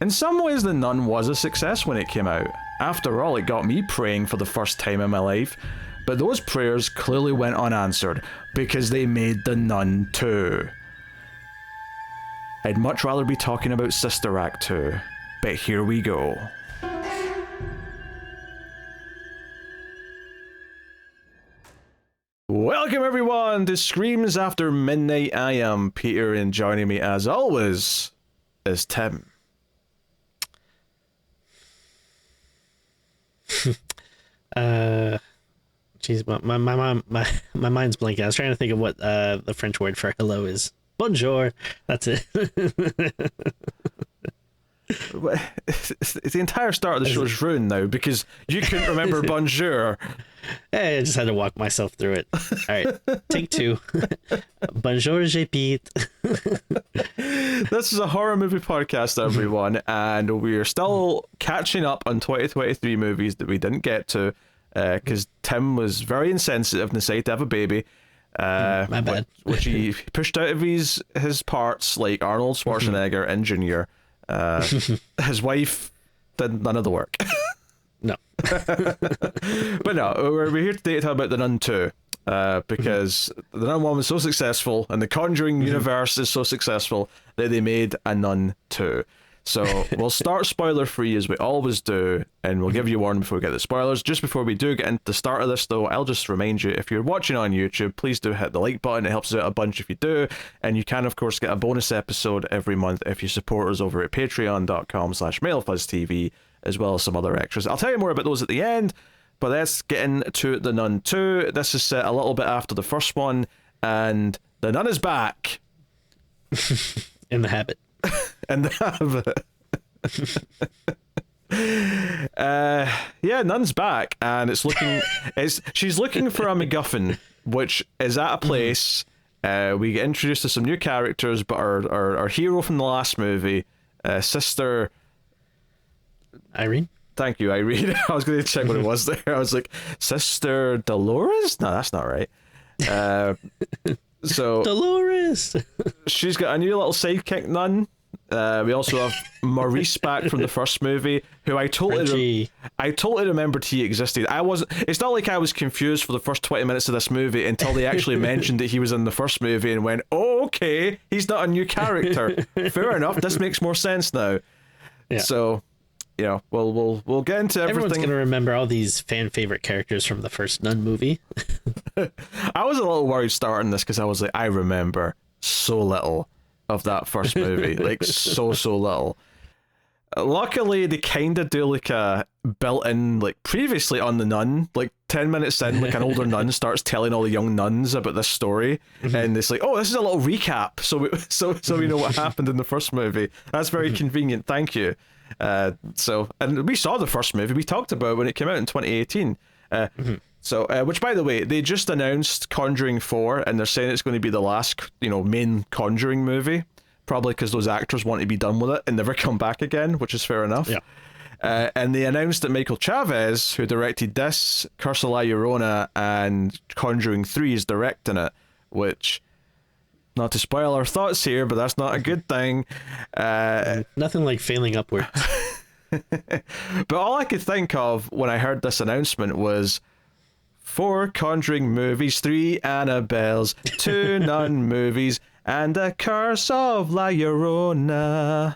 In some ways, The Nun was a success when it came out. After all, it got me praying for the first time in my life. But those prayers clearly went unanswered, because they made The Nun II. I'd much rather be talking about Sister Act 2, but here we go. Welcome everyone to Screams After Midnight. I am Peter, and joining me as always is Tim. Jeez, my mind's blanking. I was trying to think of what the French word for hello is. Bonjour. That's it. The entire start of the show is ruined now because you couldn't remember bonjour. Hey, I just had to walk myself through it. All right, take two. Bonjour, je Pete. This is a horror movie podcast, everyone, and we're still catching up on 2023 movies that we didn't get to because Tim was very insensitive and decided to have a baby. My bad. Which he pushed out of his parts like Arnold Schwarzenegger in Junior. His wife did none of the work. No. But no, we're here today to talk about The Nun II, because The Nun 1 was so successful and the Conjuring universe is so successful that they made a Nun 2. So we'll start spoiler free as we always do, and we'll give you a warning before we get the spoilers. Just before we do get into the start of this though, I'll just remind you, if you're watching on YouTube, please do hit the like button. It helps us out a bunch if you do, and you can of course get a bonus episode every month if you support us over at patreon.com/MailFuzzTV, as well as some other extras. I'll tell you more about those at the end, but let's get into The Nun 2. This is set a little bit after the first one, and the Nun is back. In the habit. And yeah, Nun's back, and she's looking for a MacGuffin, which is at a place. We get introduced to some new characters, but our hero from the last movie, Sister Irene. Thank you, Irene. I was going to check what it was there. I was like, Sister Dolores? No, that's not right. So Dolores. She's got a new little sidekick nun. We also have Maurice back from the first movie, who I totally remembered he existed. It's not like I was confused for the first 20 minutes of this movie until they actually mentioned that he was in the first movie and went, oh, okay, he's not a new character. Fair enough, this makes more sense now. Yeah. So, you know, we'll get into everything. Everyone's gonna remember all these fan favorite characters from the first Nun movie. I was a little worried starting this because I was like, I remember so little of that first movie, like so little. Luckily, they kind of do like a built-in, like previously on The Nun, like 10 minutes in, like an older nun starts telling all the young nuns about this story, and it's like, oh, this is a little recap, so we know what happened in the first movie. That's very convenient. Thank you. And we saw the first movie. We talked about when it came out in 2018. So, which, by the way, they just announced Conjuring 4, and they're saying it's going to be the last, main Conjuring movie, probably because those actors want to be done with it and never come back again, which is fair enough. Yeah. And they announced that Michael Chaves, who directed this, Curse of La Llorona, and Conjuring 3, is directing it, which, not to spoil our thoughts here, but that's not a good thing. Nothing like failing upwards. But all I could think of when I heard this announcement was 4 Conjuring movies, 3 Annabelles, 2 Nun movies, and a Curse of La Llorona.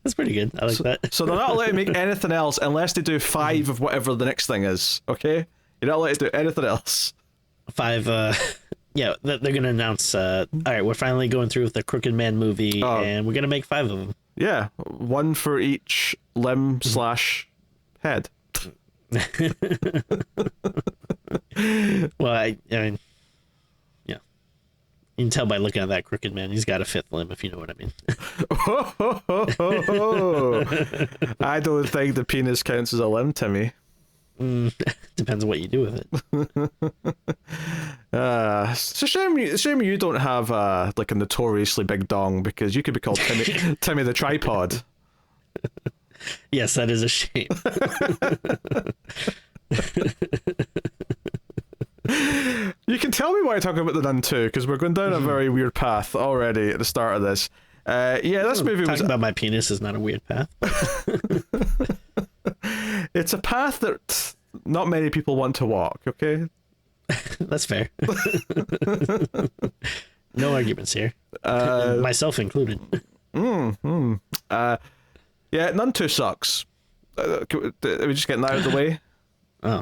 That's pretty good. I like that. So they're not allowed to make anything else unless they do 5 of whatever the next thing is, okay? You're not allowed to do anything else. 5, yeah, they're going to announce, all right, we're finally going through with the Crooked Man movie, and we're going to make 5 of them. Yeah, 1 for each limb / head. Well, I mean, yeah, you can tell by looking at that Crooked Man, he's got a 5th limb, if you know what I mean. I don't think the penis counts as a limb, Timmy. Depends on what you do with it. It's a shame you don't have like a notoriously big dong, because you could be called Timmy the Tripod. Yes, that is a shame. You can tell me why I talk about The Nun 2, because we're going down a very weird path already at the start of this. Yeah, this movie was talking about my penis is not a weird path. it's a path that not many people want to walk, okay? That's fair. No arguments here. Myself included. Yeah, Nun II sucks. Are we just getting that out of the way? Oh.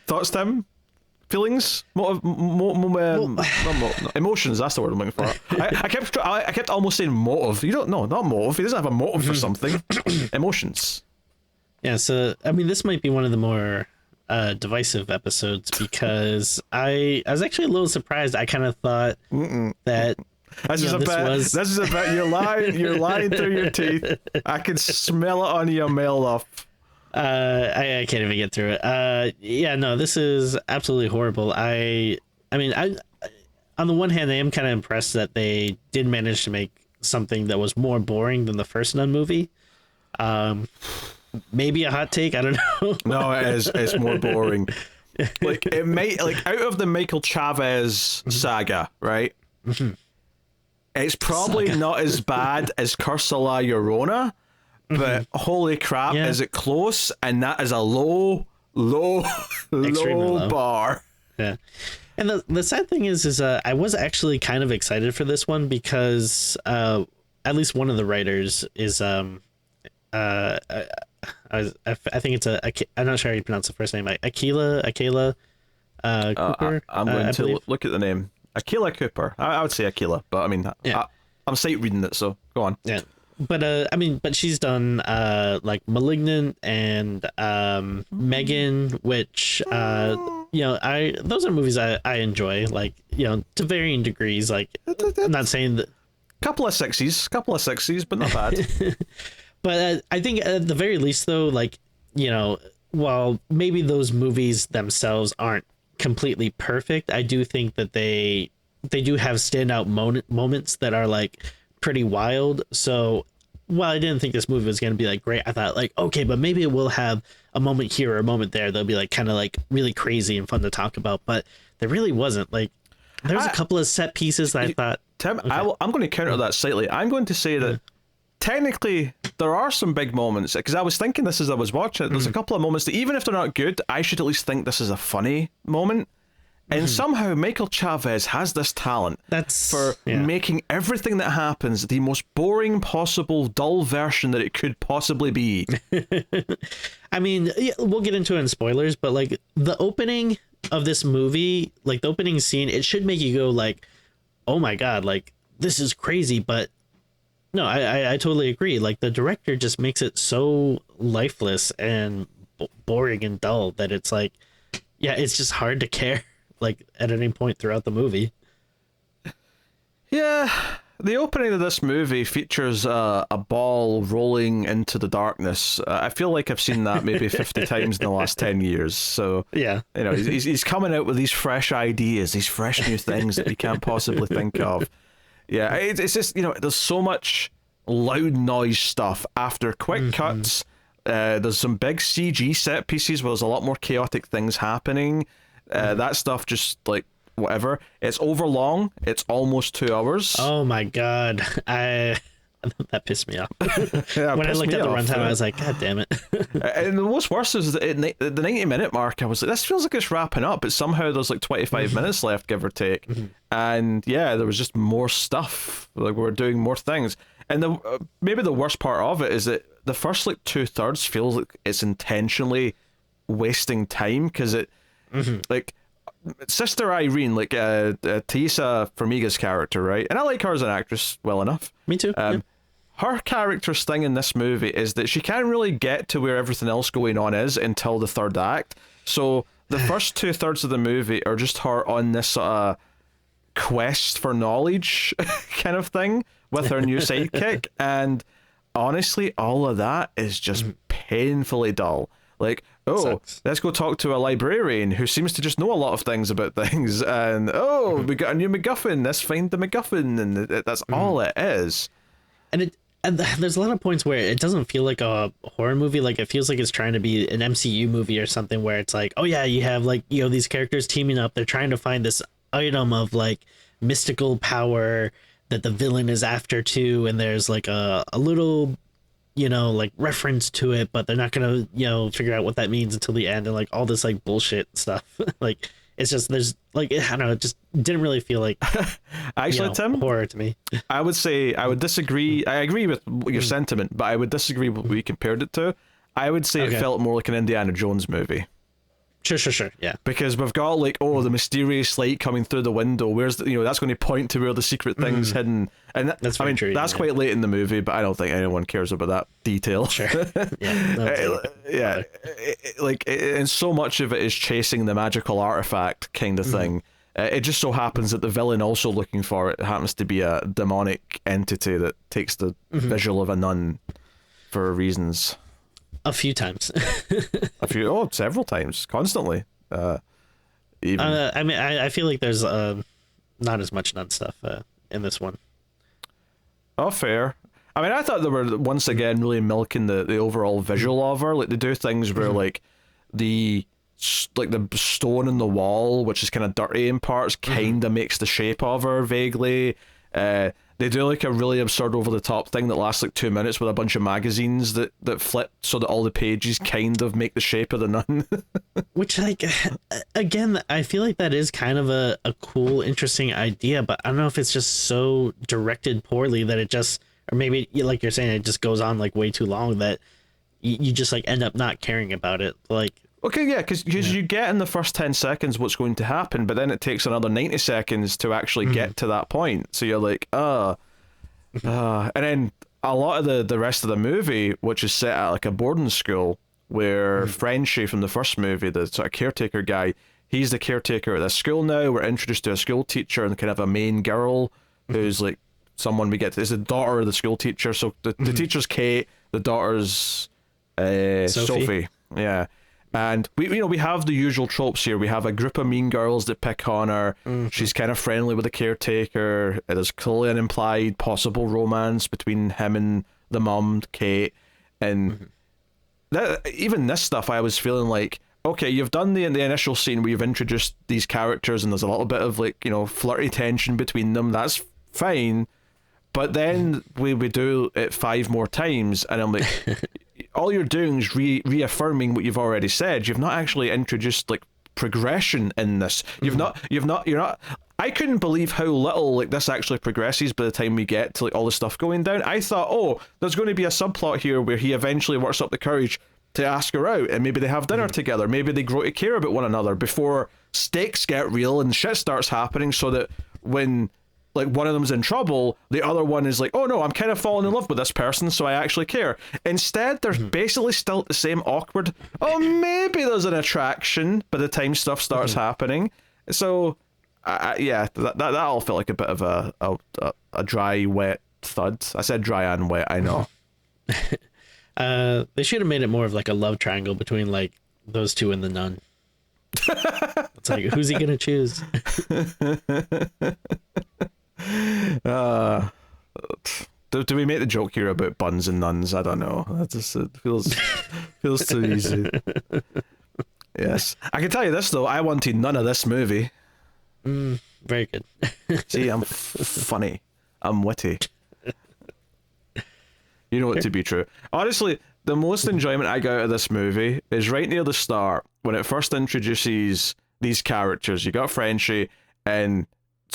Thoughts, Tim? Feelings? Emotions, that's the word I'm looking for. I kept almost saying motive. You don't know, not motive. He doesn't have a motive for something. Emotions. Yeah, so, I mean, this might be one of the more divisive episodes because I was actually a little surprised. I kind of thought that this is about you're lying through your teeth. I can smell it on your mail off. I can't even get through it. Yeah, no, this is absolutely horrible. I mean, on the one hand, I am kind of impressed that they did manage to make something that was more boring than the first Nun movie. Maybe a hot take, I don't know. No, it's more boring. Like it might, like out of the Michael Chaves saga, right? Mm-hmm. It's probably not as bad as Curse of La Llorona, but holy crap, is it close? And that is a low bar. Yeah. And the sad thing is I was actually kind of excited for this one because at least one of the writers is I think it's I'm not sure how you pronounce the first name. Akila Cooper. I'm going to look at the name. Akila Cooper. I would say Akila, but I mean, I'm sight reading it, so go on. Yeah, but I mean, but she's done like Malignant and Megan, which those are movies I enjoy, like, you know, to varying degrees. Like, I'm not saying that. Couple of sixties, but not bad. But I think at the very least, though, like, you know, while maybe those movies themselves aren't completely perfect, I do think that they do have standout moments that are like pretty wild. So while I didn't think this movie was going to be like great, I thought like, okay, but maybe it will have a moment here or a moment there that'll be like kind of like really crazy and fun to talk about. But there really wasn't. Like, there was a couple of set pieces that I thought, Tim, okay. I'm going to counter that slightly. I'm going to say that technically there are some big moments, because I was thinking this as I was watching it. There's a couple of moments that even if they're not good, I should at least think this is a funny moment. And somehow Michael Chaves has this talent for making everything that happens the most boring possible dull version that it could possibly be. I mean, we'll get into it in spoilers, but like the opening of this movie, like the opening scene, it should make you go like, oh my god, like this is crazy. But no, I totally agree. Like the director just makes it so lifeless and boring and dull that it's like, yeah, it's just hard to care like at any point throughout the movie. Yeah, the opening of this movie features a ball rolling into the darkness. I feel like I've seen that maybe 50 times in the last 10 years. So yeah, you know, he's coming out with these fresh ideas, these fresh new things that we can't possibly think of. Yeah, it's just, you know, there's so much loud noise stuff after quick cuts. There's some big CG set pieces where there's a lot more chaotic things happening. That stuff just like whatever. It's overlong. It's almost 2 hours. Oh my god, that pissed me off. Yeah, when I looked at the runtime, I was like, god damn it. And the most worst is that at the 90-minute mark, I was like, this feels like it's wrapping up, but somehow there's like 25 minutes left, give or take. And yeah, there was just more stuff. Like we're doing more things. And maybe the worst part of it is that the first like 2/3 feels like it's intentionally wasting time, because it like Sister Irene, like Taissa Farmiga's character, right? And I like her as an actress well enough. Me too. Her character's thing in this movie is that she can't really get to where everything else going on is until the third act. So the first 2/3 of the movie are just her on this quest for knowledge kind of thing with her new sidekick. And honestly, all of that is just painfully dull. Like, sucks. Let's go talk to a librarian who seems to just know a lot of things about things. And, we got a new MacGuffin. Let's find the MacGuffin. And that's all it is. And there's a lot of points where it doesn't feel like a horror movie. Like, it feels like it's trying to be an MCU movie or something, where it's like, oh yeah, you have like, you know, these characters teaming up. They're trying to find this item of like mystical power that the villain is after too, and there's like a little, like reference to it, but they're not gonna, figure out what that means until the end, and like all this like bullshit stuff. Like it's just there's like, I don't know, it just didn't really feel like actually, Tim, horror to me. I would say I would disagree. I agree with your sentiment, but I would disagree with what we compared it to. I would say it felt more like an Indiana Jones movie. Sure. Yeah. Because we've got like, the mysterious light coming through the window. Where's the, that's going to point to where the secret thing's hidden. And that's true, that's quite late in the movie, but I don't think anyone cares about that detail. Sure. Yeah. And so much of it is chasing the magical artifact kind of thing. It just so happens that the villain also looking for it happens to be a demonic entity that takes the visual of a nun for reasons. A few times. Several times, constantly. Even. I mean, I feel like there's not as much nun stuff in this one. Oh, fair. I mean, I thought they were once again really milking the overall visual of her. Like they do things where like the stone in the wall, which is kind of dirty in parts, kind of makes the shape of her vaguely. They do like a really absurd over the top thing that lasts like 2 minutes with a bunch of magazines that flip so that all the pages kind of make the shape of the nun. Which, like, again, I feel like that is kind of a cool, interesting idea, but I don't know if it's just so directed poorly that it just, or maybe like you're saying, it just goes on like way too long that you just like end up not caring about it. Like, okay, yeah, because you get in the first 10 seconds what's going to happen, but then it takes another 90 seconds to actually get to that point. So you're like, and then a lot of the rest of the movie, which is set at like a boarding school, where Frenchie from the first movie, the sort of caretaker guy, he's the caretaker at this school now. We're introduced to a school teacher and kind of a main girl who's like someone we get to, is the daughter of the school teacher. So the teacher's Kate, the daughter's Sophie. Yeah. And we have the usual tropes here. We have a group of mean girls that pick on her. She's kind of friendly with the caretaker. There's clearly an implied possible romance between him and the mum, Kate. And even this stuff, I was feeling like, okay, you've done the initial scene where you've introduced these characters and there's a little bit of like, flirty tension between them. That's fine. But then we do it 5 more times and I'm like... all you're doing is reaffirming what you've already said. You've not actually introduced like progression in this. You're not. I couldn't believe how little like this actually progresses by the time we get to like all the stuff going down. I thought, there's going to be a subplot here where he eventually works up the courage to ask her out, and maybe they have dinner together. Maybe they grow to care about one another before stakes get real and shit starts happening, so that when like one of them's in trouble, the other one is like, oh no, I'm kind of falling in love with this person, so I actually care. Instead, they're basically still the same awkward, maybe there's an attraction by the time stuff starts happening. So, that all felt like a bit of a dry, wet thud. I said dry and wet, I know. They should have made it more of like a love triangle between like those two and the nun. It's like, who's he gonna choose? Do we make the joke here about buns and nuns? I don't know. That just feels too easy. Yes, I can tell you this though. I wanted none of this movie. Very good. See, I'm funny. I'm witty. You know it to be true. Honestly, the most enjoyment I got out of this movie is right near the start when it first introduces these characters. You got Frenchie and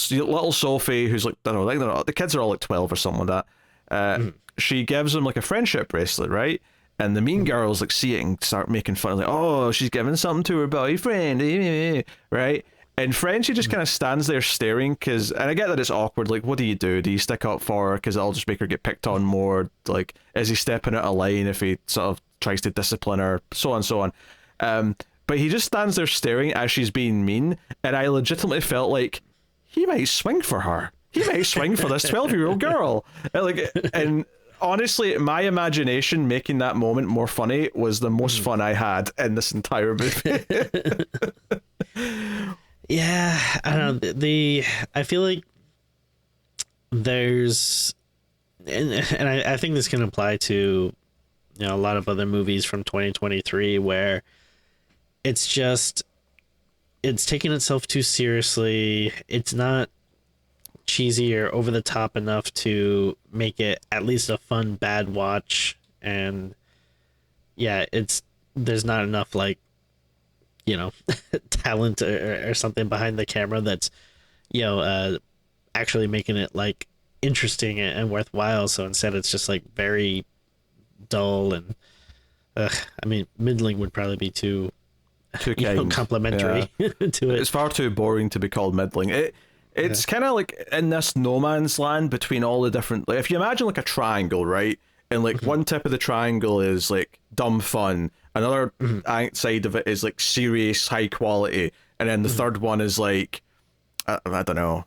little Sophie, who's like, I don't know, the kids are all like 12 or something like that. She gives him like a friendship bracelet, right? And the mean girls like see it and start making fun, like, oh, she's giving something to her boyfriend, right? And Frenchie just kind of stands there staring, and I get that it's awkward, like, what do? Do you stick up for her because it'll just make her get picked on more? Like, is he stepping out of line if he sort of tries to discipline her, so on and so on. But he just stands there staring as she's being mean, and I legitimately felt like he might swing for her. He might swing for this 12-year-old girl. And honestly, my imagination making that moment more funny was the most fun I had in this entire movie. Yeah, I don't know. I feel like there's, and I think this can apply to, a lot of other movies from 2023 where it's taking itself too seriously. It's not cheesy or over the top enough to make it at least a fun bad watch. And yeah, there's not enough like, you know, talent or something behind the camera that's, you know, actually making it like interesting and worthwhile. So instead it's just like very dull and I mean, middling would probably be too complimentary to it. It's far too boring to be called middling. It's kind of like in this no man's land between all the different, like if you imagine like a triangle, right? And like one tip of the triangle is like dumb fun, another side of it is like serious high quality, and then the third one is like I don't know,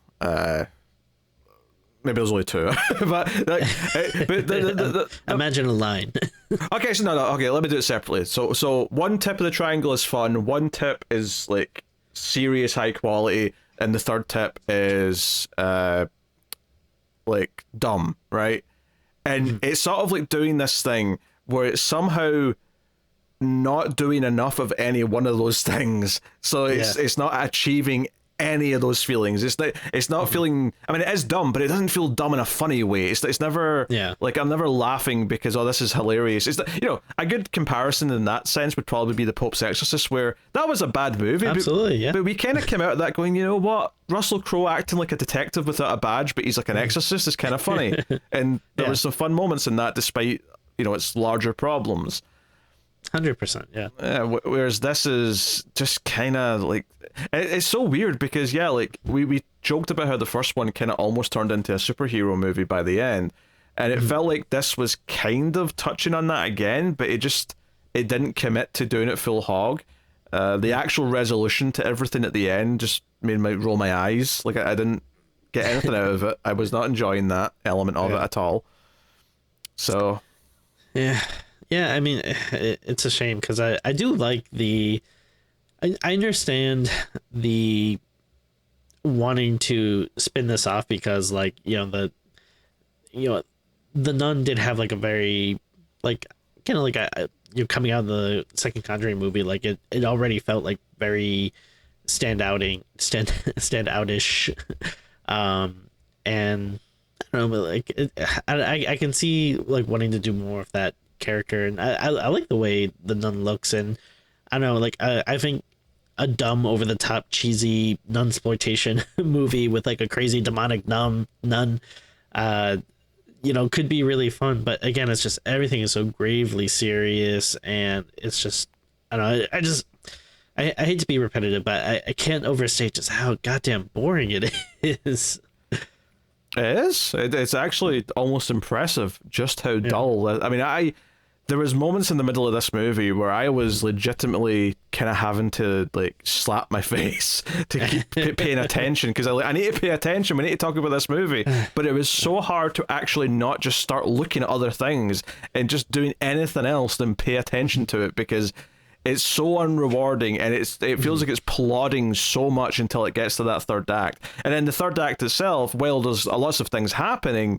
maybe there's only two, but like, imagine a line. Okay, so no, okay, let me do it separately. So one tip of the triangle is fun, one tip is like serious high quality, and the third tip is like dumb, right? And it's sort of like doing this thing where it's somehow not doing enough of any one of those things, so it's not achieving any of those feelings. It's not feeling, I mean, it is dumb, but it doesn't feel dumb in a funny way. It's never like, I'm never laughing because, oh, this is hilarious. It's you know, a good comparison in that sense would probably be The Pope's Exorcist, where that was a bad movie. Absolutely, but we kind of came out of that going, you know what, Russell Crowe acting like a detective without a badge, but he's like an exorcist, is kind of funny. And there was some fun moments in that, despite, you know, its larger problems. 100%, yeah. Whereas this is just kind of like, it's so weird because like we joked about how the first one kind of almost turned into a superhero movie by the end, and it felt like this was kind of touching on that again, but it didn't commit to doing it full hog. The actual resolution to everything at the end just made me roll my eyes. Like I didn't get anything out of it. I was not enjoying that element of it at all. So yeah, I mean, it's a shame because I do like I understand the wanting to spin this off because, like, the Nun did have like a very like kind of like you're coming out of the second Conjuring movie, like it already felt like very standoutish, and I don't know, but like I can see like wanting to do more of that character, and I like the way the Nun looks, and I don't know, like I think a dumb over the top cheesy nunsploitation movie with like a crazy demonic nun could be really fun, but again, it's just everything is so gravely serious, and it's just I don't know, I hate to be repetitive, but I can't overstate just how goddamn boring it is. It is. It's actually almost impressive just how dull. I mean, there was moments in the middle of this movie where I was legitimately kind of having to like slap my face to keep paying attention, because I need to pay attention. We need to talk about this movie. But it was so hard to actually not just start looking at other things and just doing anything else than pay attention to it, because it's so unrewarding, and it feels like it's plodding so much until it gets to that third act. And then the third act itself, while there's lots of things happening,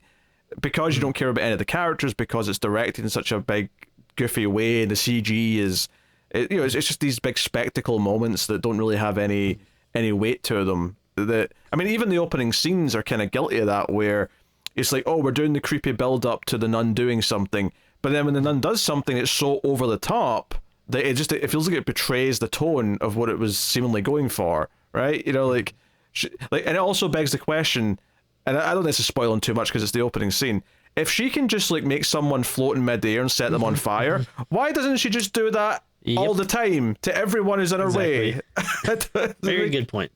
because you don't care about any of the characters, because it's directed in such a big goofy way, and the CG it's just these big spectacle moments that don't really have any weight to them. I mean, even the opening scenes are kind of guilty of that, where it's like, oh, we're doing the creepy build up to the nun doing something, but then when the nun does something, it's so over the top that it feels like it betrays the tone of what it was seemingly going for, right? Like, and it also begs the question, and I don't know if this is spoiling too much because it's the opening scene. If she can just like make someone float in midair and set them on fire, why doesn't she just do that all the time to everyone who's in her way? Very good point.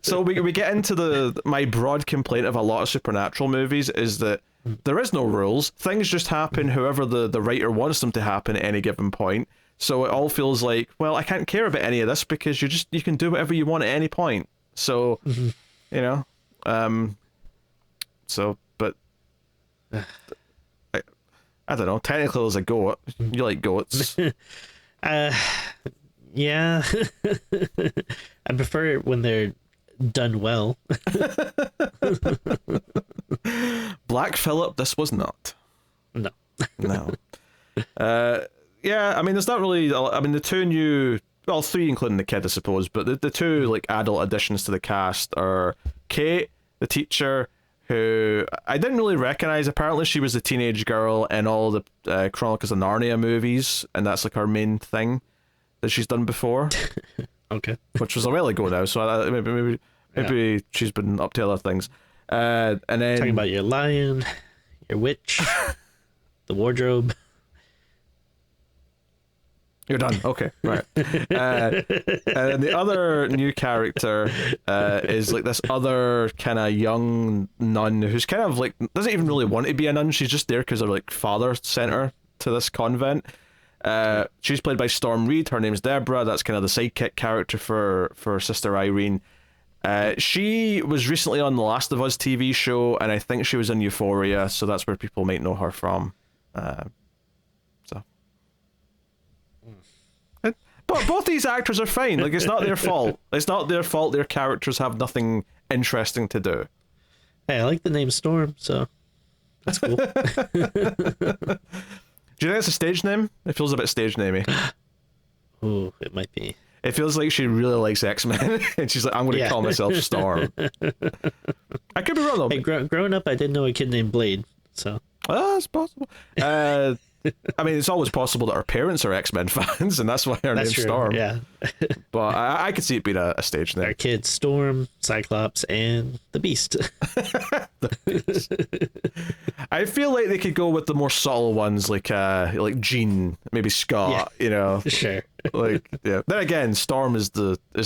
So we get into my broad complaint of a lot of supernatural movies is that there is no rules. Things just happen however the writer wants them to happen at any given point. So it all feels like, well, I can't care about any of this because you can do whatever you want at any point. So, but I don't know. Technically, as a goat, you like goats. Yeah. I prefer it when they're done well. Black Phillip, this was not. No. Yeah, I mean, there's not really. I mean, the two new, three including the kid, I suppose, but the two like adult additions to the cast are Kate, the teacher, who I didn't really recognize. Apparently, she was the teenage girl in all the Chronicles of Narnia movies, and that's like her main thing that she's done before. Okay. Which was a while ago now, so maybe she's been up to other things. And then Talking about your lion, your witch, the wardrobe. You're done. Okay, right. And the other new character is like this other kind of young nun who's kind of like doesn't even really want to be a nun. She's just there because her like father sent her to this convent. She's played by Storm Reid. Her name's Deborah. That's kind of the sidekick character for Sister Irene. She was recently on the Last of Us TV show, and I think she was in Euphoria, so that's where people might know her from. But both these actors are fine. Like, it's not their fault. It's not their fault. Their characters have nothing interesting to do. Hey, I like the name Storm, so that's cool. Do you think it's a stage name? It feels a bit stage namey. Ooh, it might be. It feels like she really likes X-Men, and she's like, I'm going to call myself Storm. I could be wrong, though. Hey, growing up, I didn't know a kid named Blade, so... Oh, it's possible. I mean, it's always possible that our parents are X-Men fans, and that's why her name's true. Storm. Yeah. But I could see it being a stage name. Our kids, Storm, Cyclops, and the Beast. I feel like they could go with the more subtle ones, like Jean, maybe Scott. You know, Sure. like yeah. Then again, Storm is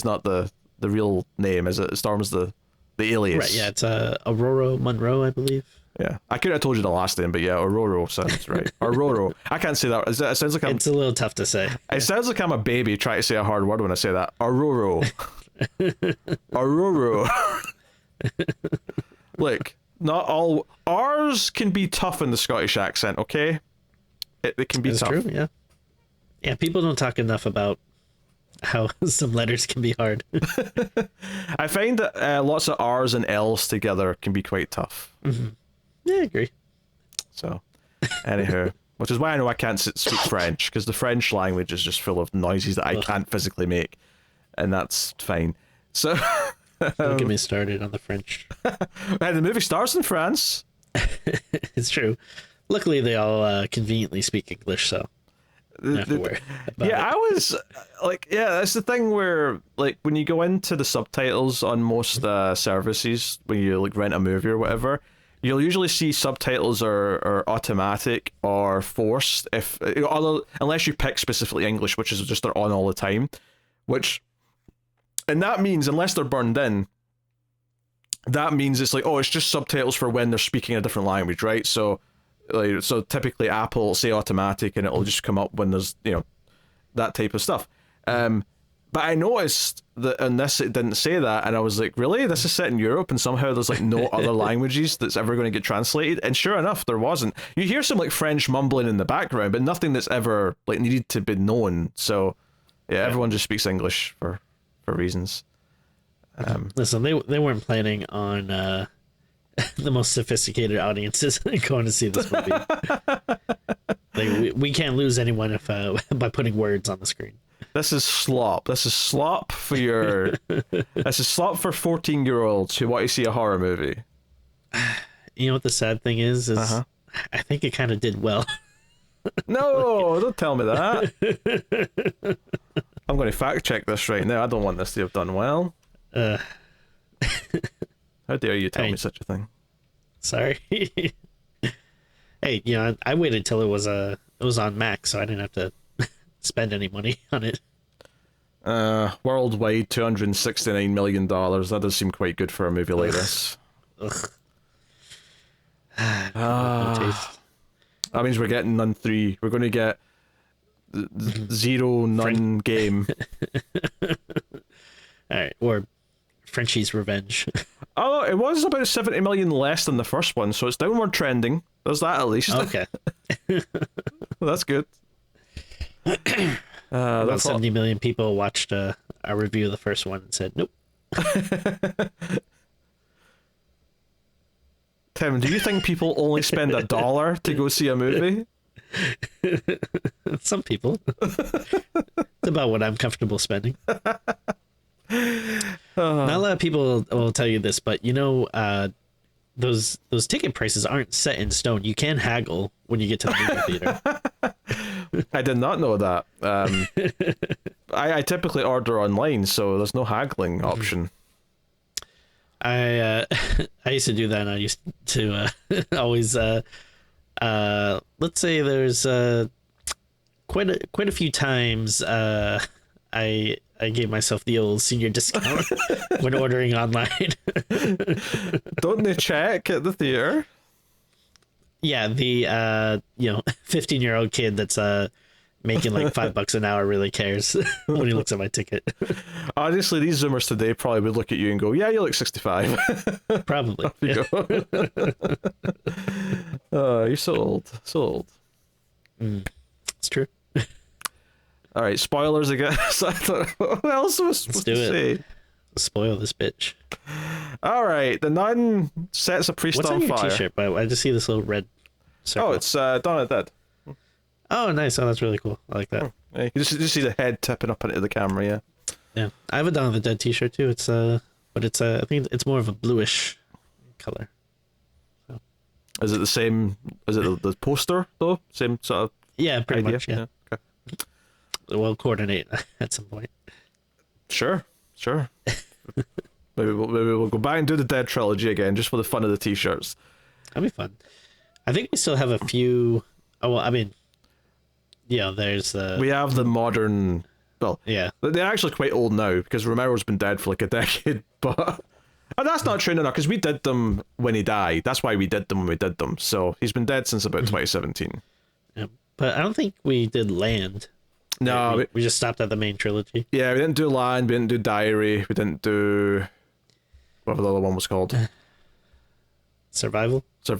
not the real name, is it? Storm is the alias. Right. Yeah, it's Aurora Monroe, I believe. Yeah, I couldn't have told you the last name, but yeah, Aurora sounds right. Aurora. I can't say that. It sounds like It's a little tough to say. It sounds like I'm a baby trying to say a hard word when I say that. Aurora. Aurora. Look, not all R's can be tough in the Scottish accent. Okay, it can be That's tough. true. Yeah. Yeah. People don't talk enough about how some letters can be hard. I find that lots of R's and L's together can be quite tough. Mm-hmm. Yeah, I agree. So, anywho, which is why I know I can't speak French, because the French language is just full of noises that I can't physically make, and that's fine. So, Don't get me started on the French. hey, the movie stars in France. It's true. Luckily, they all conveniently speak English, so I don't have to worry about it. I was like, yeah, that's the thing where, like, when you go into the subtitles on most services, when you like rent a movie or whatever, you'll usually see subtitles are automatic or forced unless you pick specifically English, which is just they're on all the time. And that means, unless they're burned in, that means it's like, oh, it's just subtitles for when they're speaking a different language, right? So typically Apple will say automatic, and it'll just come up when there's that type of stuff. But I noticed that in this it didn't say that, and I was like, really? This is set in Europe, and somehow there's like no other languages that's ever going to get translated? And sure enough, there wasn't. You hear some like French mumbling in the background, but nothing that's ever like needed to be known. So yeah, everyone just speaks English for reasons. Listen, they weren't planning on the most sophisticated audiences going to see this movie. We can't lose anyone if by putting words on the screen. This is slop. This is slop for this is slop for 14-year-olds who want to see a horror movie. You know what the sad thing is I think it kind of did well. No, don't tell me that. I'm going to fact check this right now. I don't want this to have done well. How dare you tell me such a thing? Sorry. Hey, I waited till it was on Max, so I didn't have to spend any money on it. Worldwide, $269 million. That does seem quite good for a movie like this. Ugh. No taste. That means we're getting Nun 3. We're going to get Zero Nun game. Alright, or Frenchie's Revenge. Oh, it was about 70 million less than the first one, so it's downward trending. There's that at least. Okay. That's good. About 70 million people watched our review of the first one and said, nope. Tim, do you think people only spend $1 to go see a movie? Some people. It's about what I'm comfortable spending. Not a lot of people will tell you this, but those ticket prices aren't set in stone. You can haggle when you get to the movie theater. I did not know that. I typically order online, so there's no haggling option. I used to do that, and I used to always let's say there's quite a few times I gave myself the old senior discount when ordering online. Don't they check at the theater? Yeah, the 15-year-old kid that's making like $5 an hour really cares when he looks at my ticket. Honestly, these Zoomers today probably would look at you and go, "Yeah, you look 65." Probably. You go. Oh, you're so old. So old. It's true. All right, spoilers again. So I thought, what else was I supposed to say? Spoil this bitch. All right, the nun sets a priest What's on on your fire. t-shirt? But I just see this little red circle. Oh, it's Dawn of the Dead. Oh, nice. Oh, that's really cool. I like that. Yeah, you just see the head tipping up into the camera. Yeah. Yeah, I have a Dawn of the Dead t-shirt too. It's but it's I think it's more of a bluish color. So. Is it the same? Is it the poster though? Same sort of. Yeah, pretty idea? much. Yeah. Okay. We'll coordinate at some point. Sure. maybe we'll go back and do the Dead trilogy again, just for the fun of the t-shirts. That'd be fun. I think we still have a few. Oh well, I mean, there's we have the modern. Well, yeah, they're actually quite old now because Romero's been dead for like a decade. But that's not true enough because we did them when he died. That's why we did them when we did them. So he's been dead since about 2017. Yeah, but I don't think we did Land. No, we just stopped at the main trilogy. Yeah, we didn't do Land, we didn't do Diary, we didn't do whatever the other one was called. Survival. Do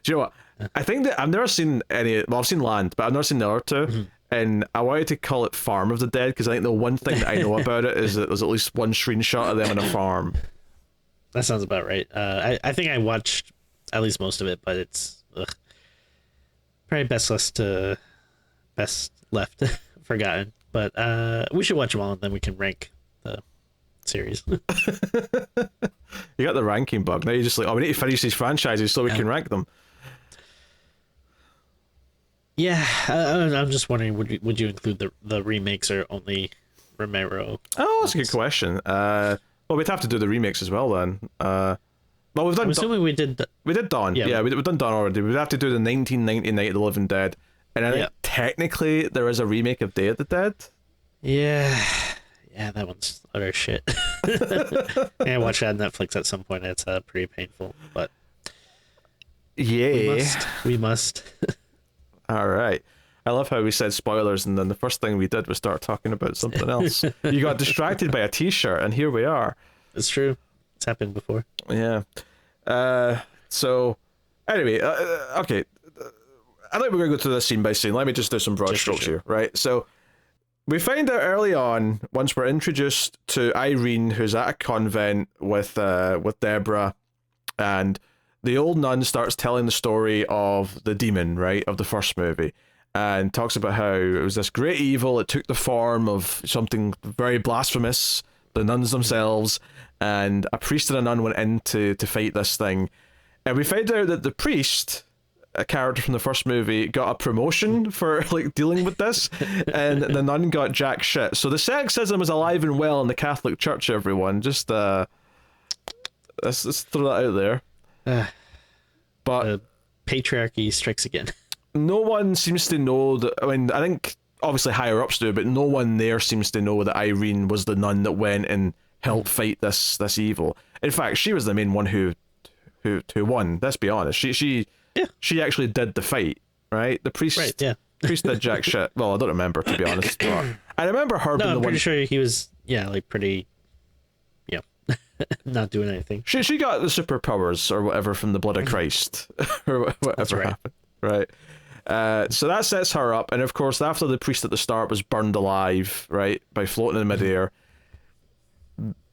you know what? I think that I've never seen any. Well, I've seen Land, but I've never seen the other two. Mm-hmm. And I wanted to call it Farm of the Dead because I think the one thing that I know about it is that there's at least one screenshot of them on a farm. That sounds about right. I think I watched at least most of it, but it's probably best left forgotten. But we should watch them all, and then we can rank the series. You got the ranking bug. Now you're just like, we need to finish these franchises so we can rank them. Yeah, I'm just wondering, would you include the remakes or only Romero? Oh, that's a good question. Well, we'd have to do the remakes as well then. Well, we've done. I'm assuming we did. We did Dawn. Yeah, we've done Dawn already. We'd have to do the 1990 Night of the Living Dead, and I think technically there is a remake of Day of the Dead. Yeah, that one's utter shit. I watched that on Netflix at some point. It's pretty painful, but yeah, we must. All right. I love how we said spoilers, and then the first thing we did was start talking about something else. You got distracted by a t-shirt, and here we are. It's true. It's happened before. Yeah. So, anyway, okay. I think we're going to go through this scene by scene. Let me just do some broad strokes here, right? So, we find out early on, once we're introduced to Irene, who's at a convent with Deborah, and the old nun starts telling the story of the demon, right, of the first movie, and talks about how it was this great evil. It took the form of something very blasphemous, the nuns themselves, and a priest and a nun went in to fight this thing. And we find out that the priest, a character from the first movie, got a promotion for like dealing with this, and the nun got jack shit. So the sexism is alive and well in the Catholic Church, everyone. Just let's throw that out there. But patriarchy strikes again. No one seems to know that. I mean, I think obviously higher ups do, but no one there seems to know that Irene was the nun that went and helped fight this evil. In fact, she was the main one who won. Let's be honest. She actually did the fight, right? The priest, right? Yeah. Priest did jack shit. Well, I don't remember, to be honest. But I remember her being the one. I'm pretty sure he was. Yeah, like pretty. Not doing anything. She got the superpowers or whatever from the blood of Christ or whatever happened, right? So that sets her up, and of course, after the priest at the start was burned alive, right, by floating in midair.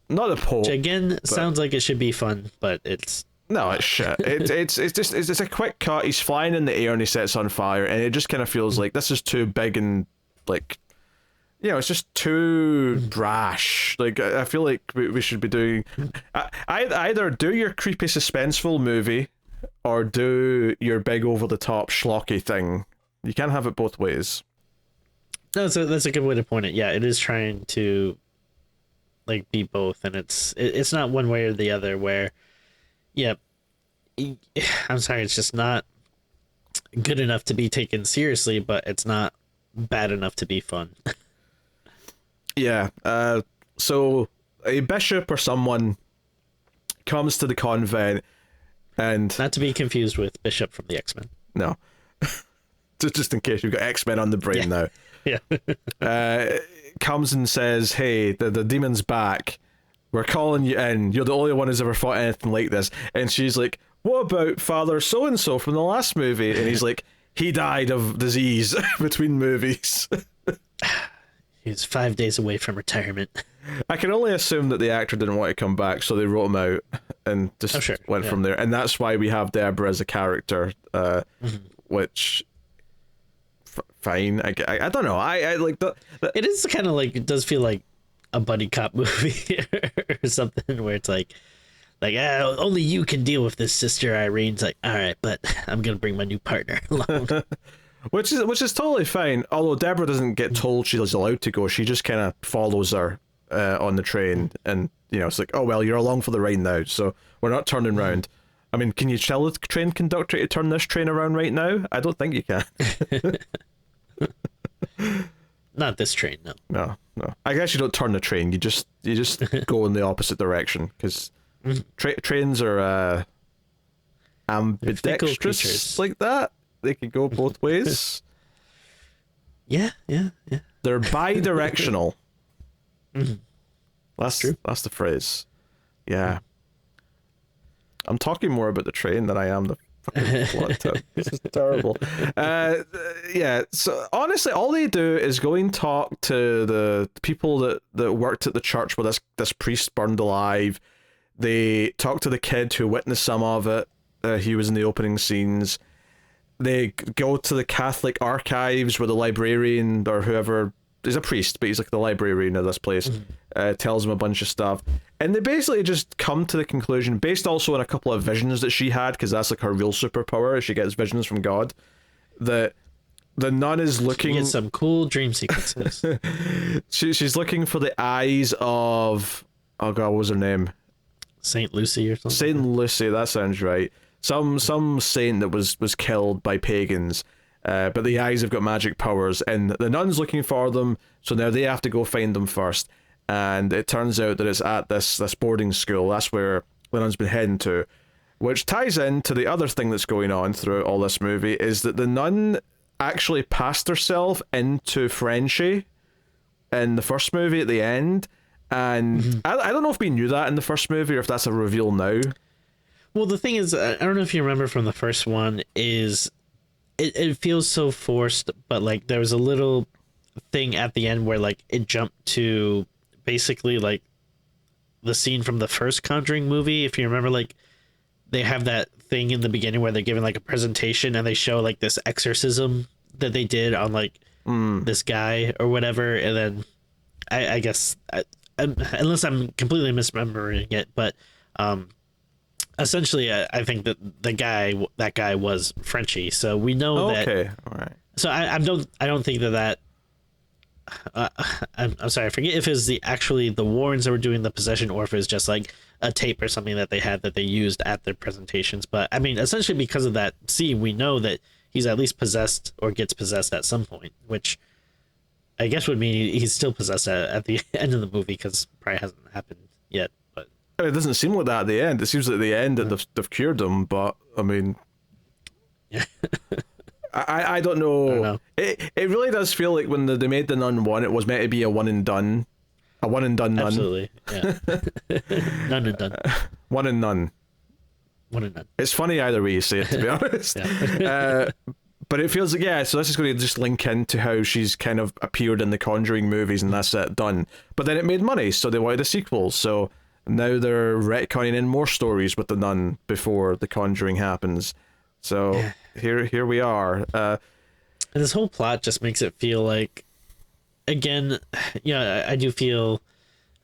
Not the Pope. Which again sounds like it should be fun, but it's no, it's shit. It's a quick cut. He's flying in the air and he sets on fire, and it just kind of feels like this is too big and like. it's just too brash. Like, I feel like we should be doing either do your creepy suspenseful movie or do your big over the top schlocky thing. You can't have it both ways. No, so that's a good way to point it. Yeah, it is trying to like be both, and it's not one way or the other. Where, yeah, I'm sorry, it's just not good enough to be taken seriously, but it's not bad enough to be fun. Yeah. So a bishop or someone comes to the convent, and Not to be confused with Bishop from the X-Men. no, just in case you've got X-Men on the brain now. Yeah. Comes and says, "Hey, the demon's back. We're calling you in. You're the only one who's ever fought anything like this." And she's like, "What about Father so and so from the last movie?" And he's like, "He died of disease between movies." He's 5 days away from retirement. I can only assume that the actor didn't want to come back, so they wrote him out and just went from there. And that's why we have Deborah as a character, which fine. I don't know. I like the It is kind of like, it does feel like a buddy cop movie or something where it's like only you can deal with this, Sister Irene's like, all right, but I'm gonna bring my new partner along. which is totally fine. Although Deborah doesn't get told she's allowed to go, she just kind of follows her on the train, and it's like, oh well, you're along for the ride now, so we're not turning round. I mean, can you tell the train conductor to turn this train around right now? I don't think you can. Not this train, no. No. I guess you don't turn the train. You just go in the opposite direction, because trains are ambidextrous like that. They could go both ways. Yeah. They're bi-directional. That's true. That's the phrase. Yeah. I'm talking more about the train than I am the fucking plot tip. This is terrible. Yeah, so honestly, all they do is go and talk to the people that worked at the church where this priest burned alive. They talk to the kid who witnessed some of it. He was in the opening scenes. They go to the Catholic archives where the librarian, or whoever, he's a priest, but he's like the librarian of this place, tells him a bunch of stuff. And they basically just come to the conclusion, based also on a couple of visions that she had, because that's like her real superpower, she gets visions from God, that the nun is looking... She gets some cool dream sequences. She's looking for the eyes of... Oh god, what was her name? Saint Lucy or something? Saint Lucy, that sounds right. Some saint that was killed by pagans, but the eyes have got magic powers, and the nun's looking for them, so now they have to go find them first. And it turns out that it's at this boarding school. That's where the nun's been heading to, which ties into the other thing that's going on throughout all this movie, is that the nun actually passed herself into Frenchie in the first movie at the end. And I don't know if we knew that in the first movie or if that's a reveal now. Well, the thing is, I don't know if you remember from the first one, is it feels so forced, but like there was a little thing at the end where like it jumped to basically like the scene from the first Conjuring movie. If you remember, like they have that thing in the beginning where they're giving like a presentation and they show like this exorcism that they did on like this guy or whatever. And then I guess, unless I'm completely misremembering it, but essentially, I think that that guy was Frenchie, so we know that. Okay, all right. So I don't think that. I'm sorry, I forget if it's the Warrens that were doing the possession, or if it's just like a tape or something that they had that they used at their presentations. But I mean, essentially, because of that scene, we know that he's at least possessed or gets possessed at some point, which I guess would mean he's still possessed at the end of the movie, because probably hasn't happened yet. But it doesn't seem like that at the end. It seems like at the end that they've cured him, but I mean, I don't know. I don't know. It really does feel like when they made the Nun 1, it was meant to be a one and done nun. Absolutely, yeah. None and done. One and none. One and none. It's funny either way you say it, to be honest. But it feels like, yeah, so this is going to just link into how she's kind of appeared in the Conjuring movies, and that's it, done. But then it made money, so they wanted a sequel, so now they're retconning in more stories with the Nun before the Conjuring happens. So here we are. And this whole plot just makes it feel like again, I do feel.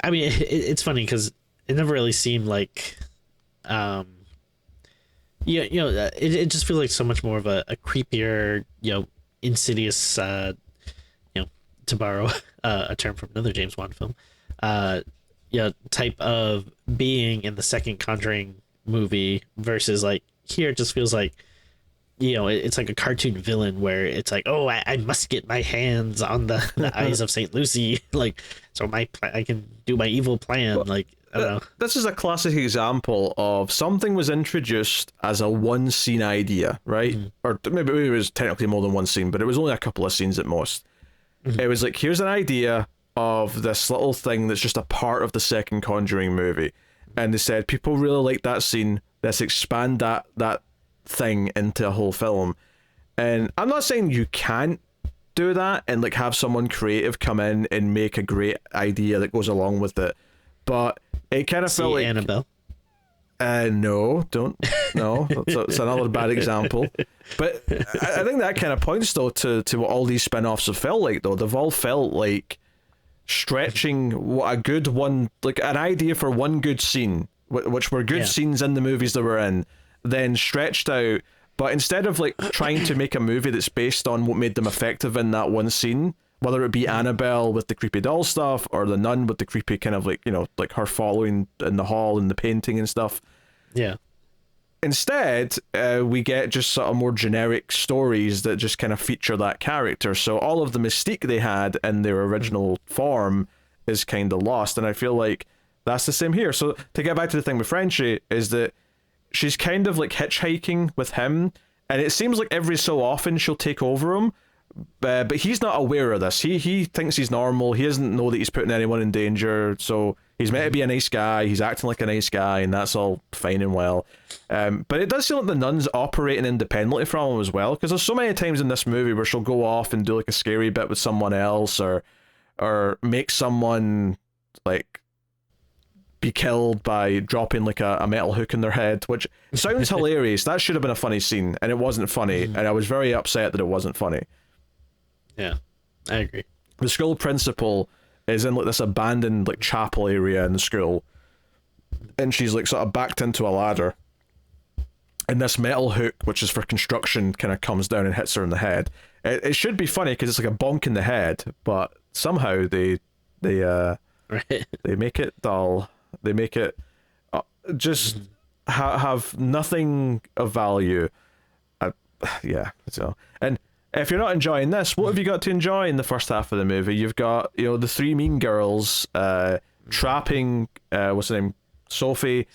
I mean, it's funny because it never really seemed like, it just feels like so much more of a creepier, insidious, to borrow a term from another James Wan film, type of being in the second Conjuring movie versus like here it just feels like, it's like a cartoon villain where it's like, oh, I must get my hands on the eyes of Saint Lucy, like, so I can do my evil plan. Well, like, I don't know. This is a classic example of something was introduced as a one scene idea, right? Or maybe it was technically more than one scene, but it was only a couple of scenes at most. It was like, here's an idea of this little thing that's just a part of the second Conjuring movie, and they said people really like that scene. Let's expand that thing into a whole film. And I'm not saying you can't do that and like have someone creative come in and make a great idea that goes along with it, but it kind of felt like Annabelle. No, it's another bad example. But I think that kind of points though to what all these spin-offs have felt like though. They've all felt like stretching what a good one, like an idea for one good scene, which were good scenes in the movies that we're in, then stretched out. But instead of like trying to make a movie that's based on what made them effective in that one scene, whether it be Annabelle with the creepy doll stuff or the nun with the creepy kind of like, like her following in the hall and the painting and stuff. Yeah. Instead, we get just sort of more generic stories that just kind of feature that character. So all of the mystique they had in their original form is kind of lost. And I feel like that's the same here. So to get back to the thing with Frenchie is that she's kind of like hitchhiking with him. And it seems like every so often she'll take over him. But he's not aware of this. He thinks he's normal. He doesn't know that he's putting anyone in danger. So he's meant to be a nice guy. He's acting like a nice guy, and that's all fine and well. But it does seem like the nun's operating independently from him as well, because there's so many times in this movie where she'll go off and do like a scary bit with someone else, or make someone like be killed by dropping like a metal hook in their head, which sounds hilarious. That should have been a funny scene, and it wasn't funny, and I was very upset that it wasn't funny. Yeah, I agree. The school principal is in like this abandoned like chapel area in the school, and she's like sort of backed into a ladder, and this metal hook, which is for construction, kind of comes down and hits her in the head. It should be funny because it's like a bonk in the head, but somehow they make it dull. They make it just have nothing of value. So and. If you're not enjoying this, what have you got to enjoy in the first half of the movie? You've got, the three mean girls trapping what's her name? Sophie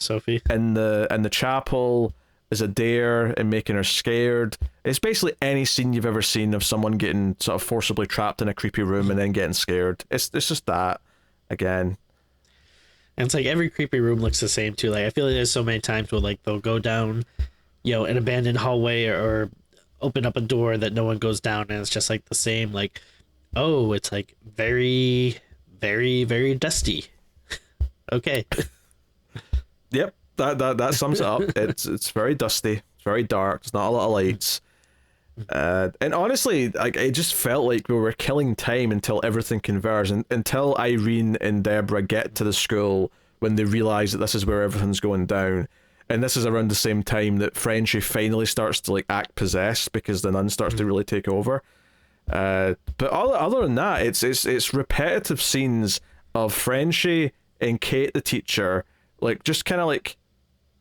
in the chapel as a dare and making her scared. It's basically any scene you've ever seen of someone getting sort of forcibly trapped in a creepy room and then getting scared. It's just that again. And it's like every creepy room looks the same too. Like I feel like there's so many times where like they'll go down, an abandoned hallway or open up a door that no one goes down, and it's just like the same, like, oh, it's like very, very, very dusty. Okay. Yep, that sums it up. It's very dusty, it's very dark, there's not a lot of lights, and honestly, like, it just felt like we were killing time until everything converges, and until Irene and Deborah get to the school when they realize that this is where everything's going down. And this is around the same time that Frenchie finally starts to like act possessed because the nun starts to really take over. But other than that, it's repetitive scenes of Frenchie and Kate the teacher, like just kind of like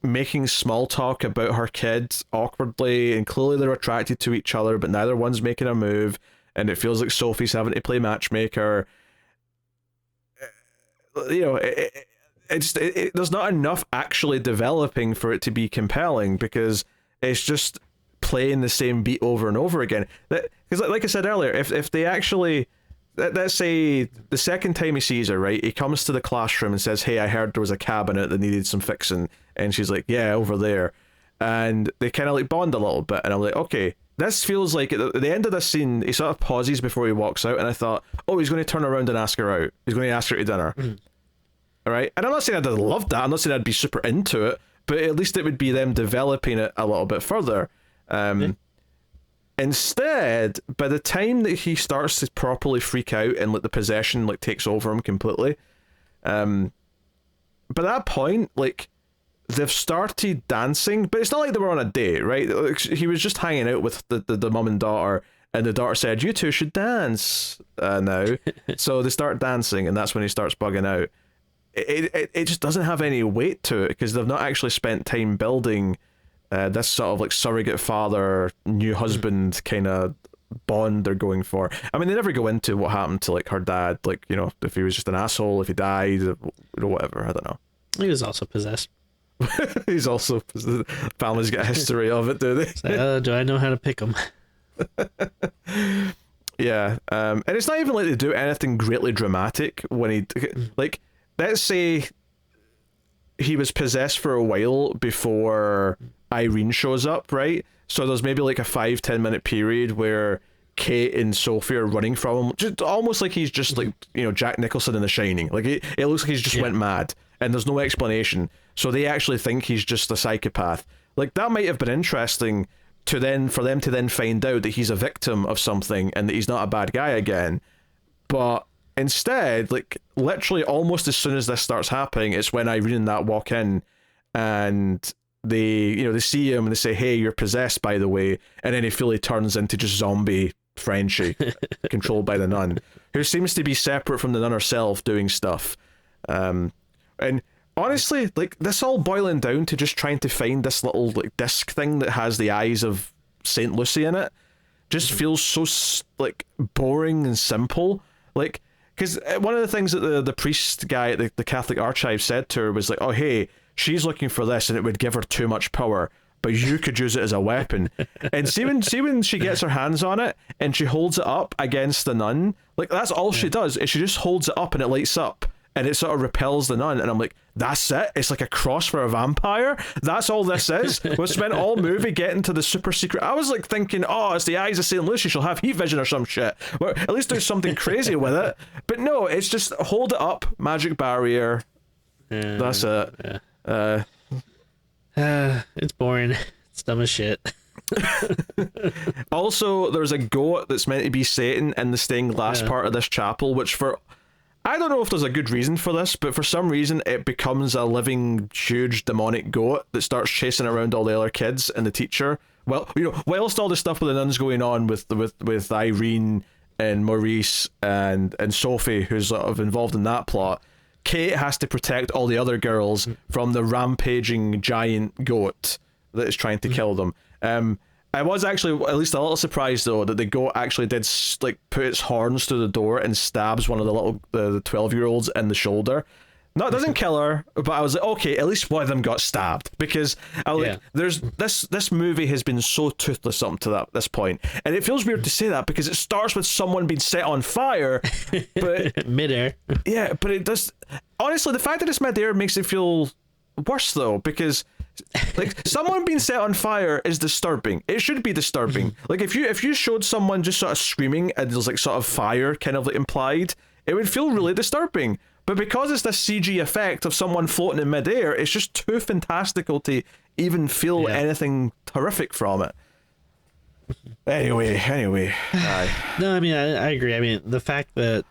making small talk about her kids awkwardly, and clearly they're attracted to each other, but neither one's making a move, and it feels like Sophie's having to play matchmaker. There's not enough actually developing for it to be compelling, because it's just playing the same beat over and over again. Because like I said earlier, if they actually, let's say the second time he sees her, right, he comes to the classroom and says, hey, I heard there was a cabinet that needed some fixing, and she's like, yeah, over there, and they kind of like bond a little bit, and I'm like, okay, this feels like at the end of this scene he sort of pauses before he walks out, and I thought, oh, he's going to turn around and ask her out, he's going to ask her to dinner. All right, and I'm not saying I'd love that. I'm not saying I'd be super into it, but at least it would be them developing it a little bit further. Instead, by the time that he starts to properly freak out and like the possession like takes over him completely, by that point, like they've started dancing, but it's not like they were on a date, right? Like, he was just hanging out with the mum and daughter, and the daughter said, "You two should dance now." So they start dancing, and that's when he starts bugging out. It just doesn't have any weight to it because they've not actually spent time building this sort of like surrogate father, new husband kind of bond they're going for. I mean, they never go into what happened to like her dad, like, you know, if he was just an asshole, if he died, or whatever. I don't know. He was also possessed. He's also, families get a history of it, do they? Like, do I know how to pick him? Yeah, and it's not even like they do anything greatly dramatic when he, like, let's say he was possessed for a while before Irene shows up, right? So there's maybe like a 5-10 minute period where Kate and Sophie are running from him, just almost like he's just like, you know, Jack Nicholson in The Shining. Like it looks like he's just went mad, and there's no explanation. So they actually think he's just a psychopath. Like that might have been interesting for them to then find out that he's a victim of something and that he's not a bad guy again. But instead, like literally almost as soon as this starts happening, it's when Irene and that walk in, and they see him and they say, "Hey, you're possessed, by the way," and then he fully turns into just zombie Frenchie, controlled by the nun, who seems to be separate from the nun herself, doing stuff. And honestly, like this all boiling down to just trying to find this little like disc thing that has the eyes of Saint Lucy in it, just feels so like boring and simple. Like, because one of the things that the priest guy at the Catholic Archive said to her was like, "Oh, hey, she's looking for this and it would give her too much power, but you could use it as a weapon." And see when she gets her hands on it and she holds it up against the nun, like that's all she does is she just holds it up and it lights up and it sort of repels the nun. And I'm like, that's it? It's like a cross for a vampire? That's all this is? We spent all movie getting to the super secret. I was like thinking, oh, it's the eyes of St. Lucy, she'll have heat vision or some shit. Well, at least there's something crazy with it. But no, it's just hold it up, magic barrier. That's it. It's boring. It's dumb as shit. Also, there's a goat that's meant to be Satan in the stained glass part of this chapel, which I don't know if there's a good reason for this, but for some reason it becomes a living, huge demonic goat that starts chasing around all the other kids and the teacher. Well, you know, whilst all the stuff with the nuns going on with Irene and Maurice and Sophie, who's sort of involved in that plot, Kate has to protect all the other girls from the rampaging giant goat that is trying to kill them. I was actually at least a little surprised though that the goat actually did like put its horns through the door and stabs one of the 12-year-olds in the shoulder. No, it doesn't kill her, but I was like, okay, at least one of them got stabbed, because I was like, there's this movie has been so toothless up to this point, and it feels weird to say that because it starts with someone being set on fire, but midair. Yeah, but it does. Honestly, the fact that it's midair makes it feel worse though, because like someone being set on fire is disturbing. It should be disturbing. Like if you showed someone just sort of screaming and there's like sort of fire kind of like implied, it would feel really disturbing. But because it's this CG effect of someone floating in midair, it's just too fantastical to even feel anything horrific from it. Anyway. No, I mean, I agree. I mean, the fact that,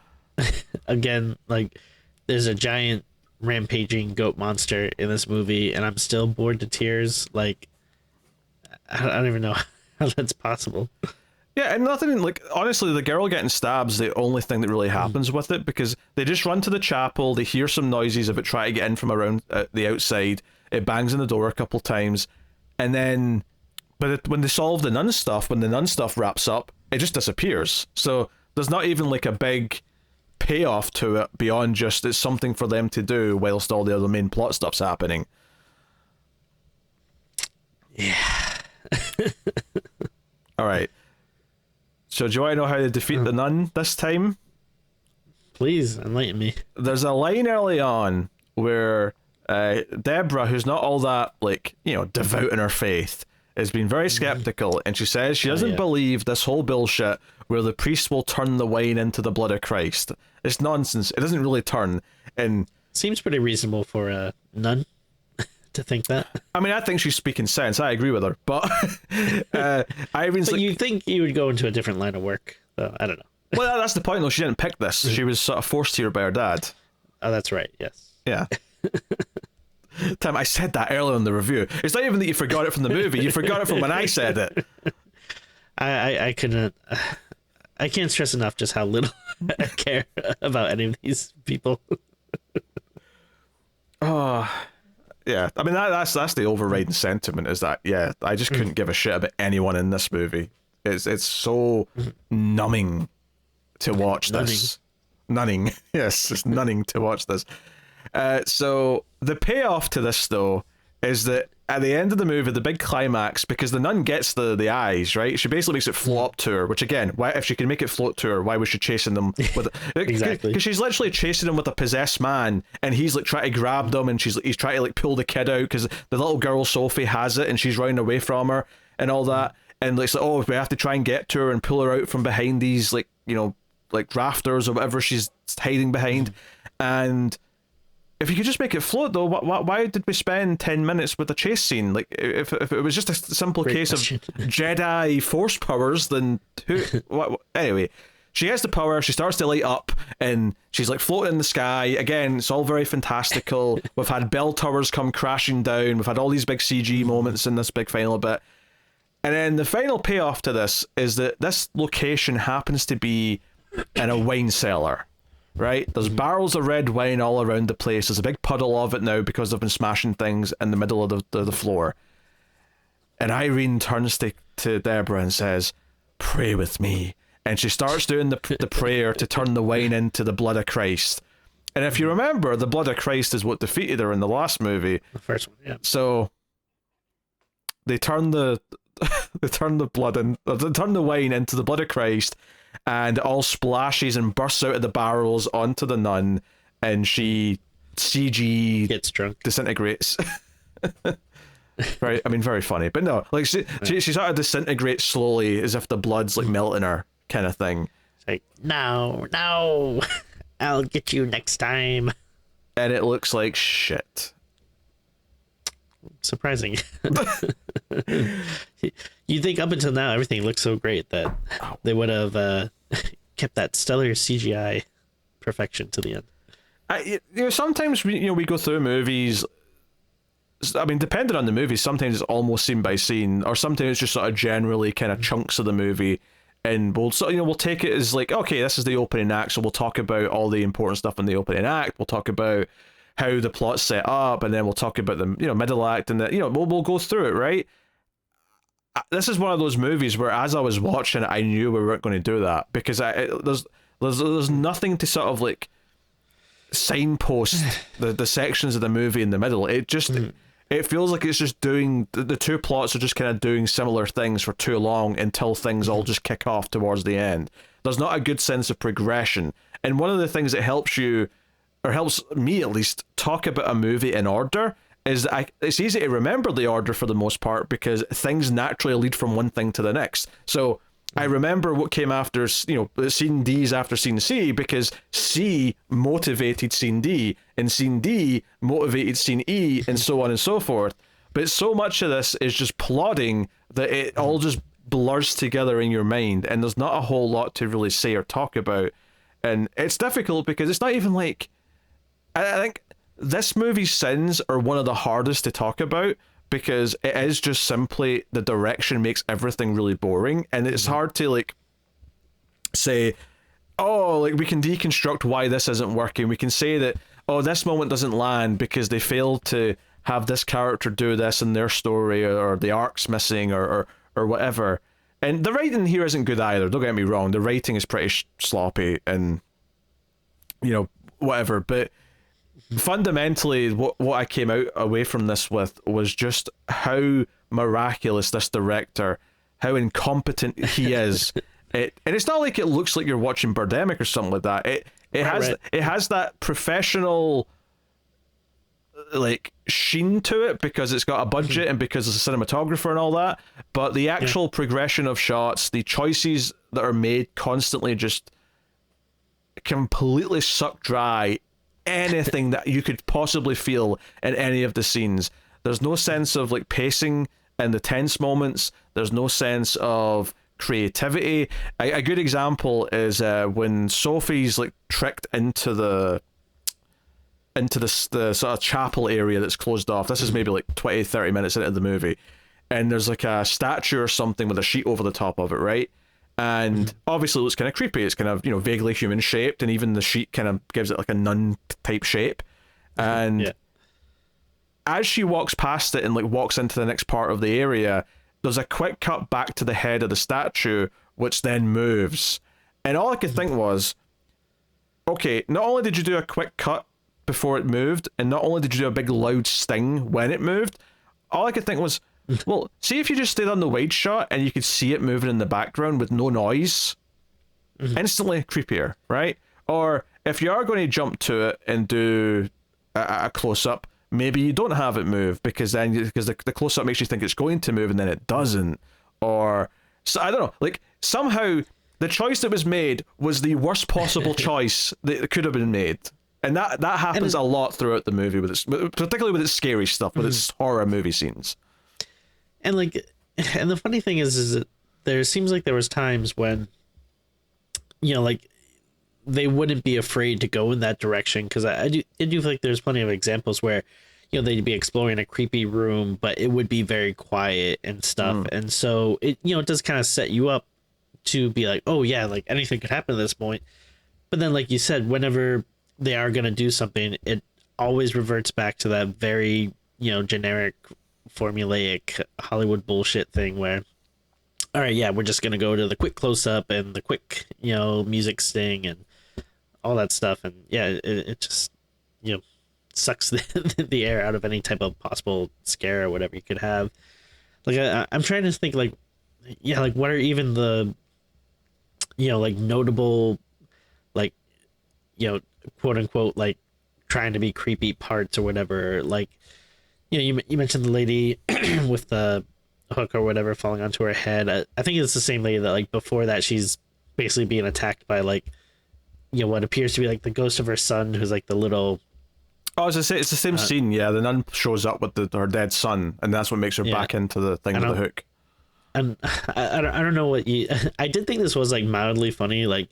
again, like, there's a giant rampaging goat monster in this movie, and I'm still bored to tears. Like, I don't even know how that's possible. Yeah, and nothing, like, honestly, the girl getting stabbed's the only thing that really happens with it, because they just run to the chapel, they hear some noises of it trying to get in from around the outside, it bangs on the door a couple times, and then, when they solve the nun stuff, when the nun stuff wraps up, it just disappears. So there's not even, like, a big payoff to it beyond just it's something for them to do whilst all the other main plot stuff's happening. Yeah. Alright. So do you want to know how to defeat the nun this time? Please, enlighten me. There's a line early on where Deborah, who's not all that, like, you know, devout in her faith, has been very skeptical, and she says she doesn't believe this whole bullshit where the priest will turn the wine into the blood of Christ. It's nonsense. It doesn't really turn. And seems pretty reasonable for a nun. to think that. I mean, I think she's speaking sense. I agree with her, but Irene's But like, you think you would go into a different line of work, though? I don't know. well, that's the point, though. She didn't pick this. She was sort of forced here by her dad. Oh, that's right. Yes. Yeah. Tim, I said that earlier in the review. It's not even that you forgot it from the movie. You forgot it from when I said it. I couldn't. I can't stress enough just how little I care about any of these people. Oh, yeah. I mean, that's the overriding sentiment, is that, yeah, I just couldn't give a shit about anyone in this movie. It's so numbing to watch this. Nunning. Yes, it's nunning to watch this. So the payoff to this, though, is that at the end of the movie, the big climax, because the nun gets the eyes, right? She basically makes it float up to her, which, again, why, if she can make it float to her, why was she chasing them with Exactly. Because she's literally chasing him with a possessed man, and he's like trying to grab them, and he's trying to like pull the kid out because the little girl Sophie has it, and she's running away from her and all that, and it's like, oh, we have to try and get to her and pull her out from behind these, like, you know, like rafters or whatever she's hiding behind. And if you could just make it float, though, why did we spend 10 minutes with the chase scene? Like, if it was just a simple case of Jedi force powers, then who? Anyway, she has the power, she starts to light up, and she's like floating in the sky. Again, it's all very fantastical. We've had bell towers come crashing down. We've had all these big CG moments in this big final bit. And then the final payoff to this is that this location happens to be in a wine cellar. Right? There's barrels of red wine all around the place. There's a big puddle of it now because they've been smashing things in the middle of the floor. And Irene turns to Deborah and says, "Pray with me." And she starts doing the prayer to turn the wine into the blood of Christ. And if you remember, the blood of Christ is what defeated her in the last movie. The first one, yeah. So they turn the wine into the blood of Christ, and it all splashes and bursts out of the barrels onto the nun, and she CG Gets drunk, disintegrates. Very funny, but no, like she sort of disintegrates slowly as if the blood's like melting her, kind of thing. It's like, no, I'll get you next time. And it looks like shit. Surprising. You think up until now everything looks so great that they would have kept that stellar CGI perfection to the end. Sometimes we go through movies. I mean, depending on the movie, sometimes it's almost scene by scene, or sometimes it's just sort of generally kind of chunks of the movie, and we'll take it as like, okay, this is the opening act, so we'll talk about all the important stuff in the opening act. We'll talk about how the plot's set up, and then we'll talk about the middle act, and we'll go through it, right? This is one of those movies where, as I was watching it, I knew we weren't going to do that, because there's nothing to sort of like signpost the sections of the movie in the middle. It just it feels like it's just doing the two plots are just kind of doing similar things for too long until things all just kick off towards the end. There's not a good sense of progression, and one of the things that helps you, or helps me at least, talk about a movie in order is that it's easy to remember the order for the most part, because things naturally lead from one thing to the next. So I remember what came after, scene D's after scene C, because C motivated scene D, and scene D motivated scene E, and so on and so forth. But so much of this is just plodding that it all just blurs together in your mind, and there's not a whole lot to really say or talk about. And it's difficult because it's not even like... I think this movie's sins are one of the hardest to talk about, because it is just simply the direction makes everything really boring, and it's hard to like say, oh, like we can deconstruct why this isn't working. We can say that, oh, this moment doesn't land because they failed to have this character do this in their story, or the arc's missing, or whatever. And the writing here isn't good either, don't get me wrong. The writing is pretty sloppy and whatever, but fundamentally what I came away from this with was just how miraculous this director, how incompetent he is. And it's not like it looks like you're watching Birdemic or something like that. It has that professional like sheen to it, because it's got a budget and because it's a cinematographer and all that, but the actual progression of shots, the choices that are made constantly just completely suck dry anything that you could possibly feel in any of the scenes. There's no sense of like pacing in the tense moments. There's no sense of creativity. A good example is when Sophie's like tricked into the sort of chapel area that's closed off. This is maybe like 20-30 minutes into the movie, and there's like a statue or something with a sheet over the top of it, right? And obviously it looks kind of creepy. It's kind of, vaguely human shaped, and even the sheet kind of gives it like a nun type shape. And as she walks past it and like walks into the next part of the area, there's a quick cut back to the head of the statue, which then moves. And all I could think was, okay, not only did you do a quick cut before it moved, and not only did you do a big loud sting when it moved, all I could think was, well, see if you just stayed on the wide shot and you could see it moving in the background with no noise, instantly creepier, right? Or if you are going to jump to it and do a close-up, maybe you don't have it move, because the close-up makes you think it's going to move and then it doesn't. Or, so I don't know, like, somehow the choice that was made was the worst possible choice that could have been made. And that happens a lot throughout the movie, particularly with its scary stuff, with its horror movie scenes. And the funny thing is that there seems like there was times when, like, they wouldn't be afraid to go in that direction, because I do feel like there's plenty of examples where, they'd be exploring a creepy room, but it would be very quiet and stuff, and so it does kind of set you up to be like, oh yeah, like anything could happen at this point. But then, like you said, whenever they are gonna do something, it always reverts back to that very generic, formulaic Hollywood bullshit thing where, all right, yeah, we're just gonna go to the quick close-up and the quick music sting and all that stuff, and yeah, it just sucks the air out of any type of possible scare or whatever you could have. Like I'm trying to think, like, like what are even the like notable, like, quote unquote, like trying to be creepy parts or whatever. Like, you mentioned the lady with the hook or whatever falling onto her head. I think it's the same lady that, like, before that she's basically being attacked by, like, what appears to be like the ghost of her son, who's like the little. Oh, it's the same scene. Yeah, the nun shows up with her dead son, and that's what makes her back into the thing with the hook. And I don't know what you. I did think this was like mildly funny, like,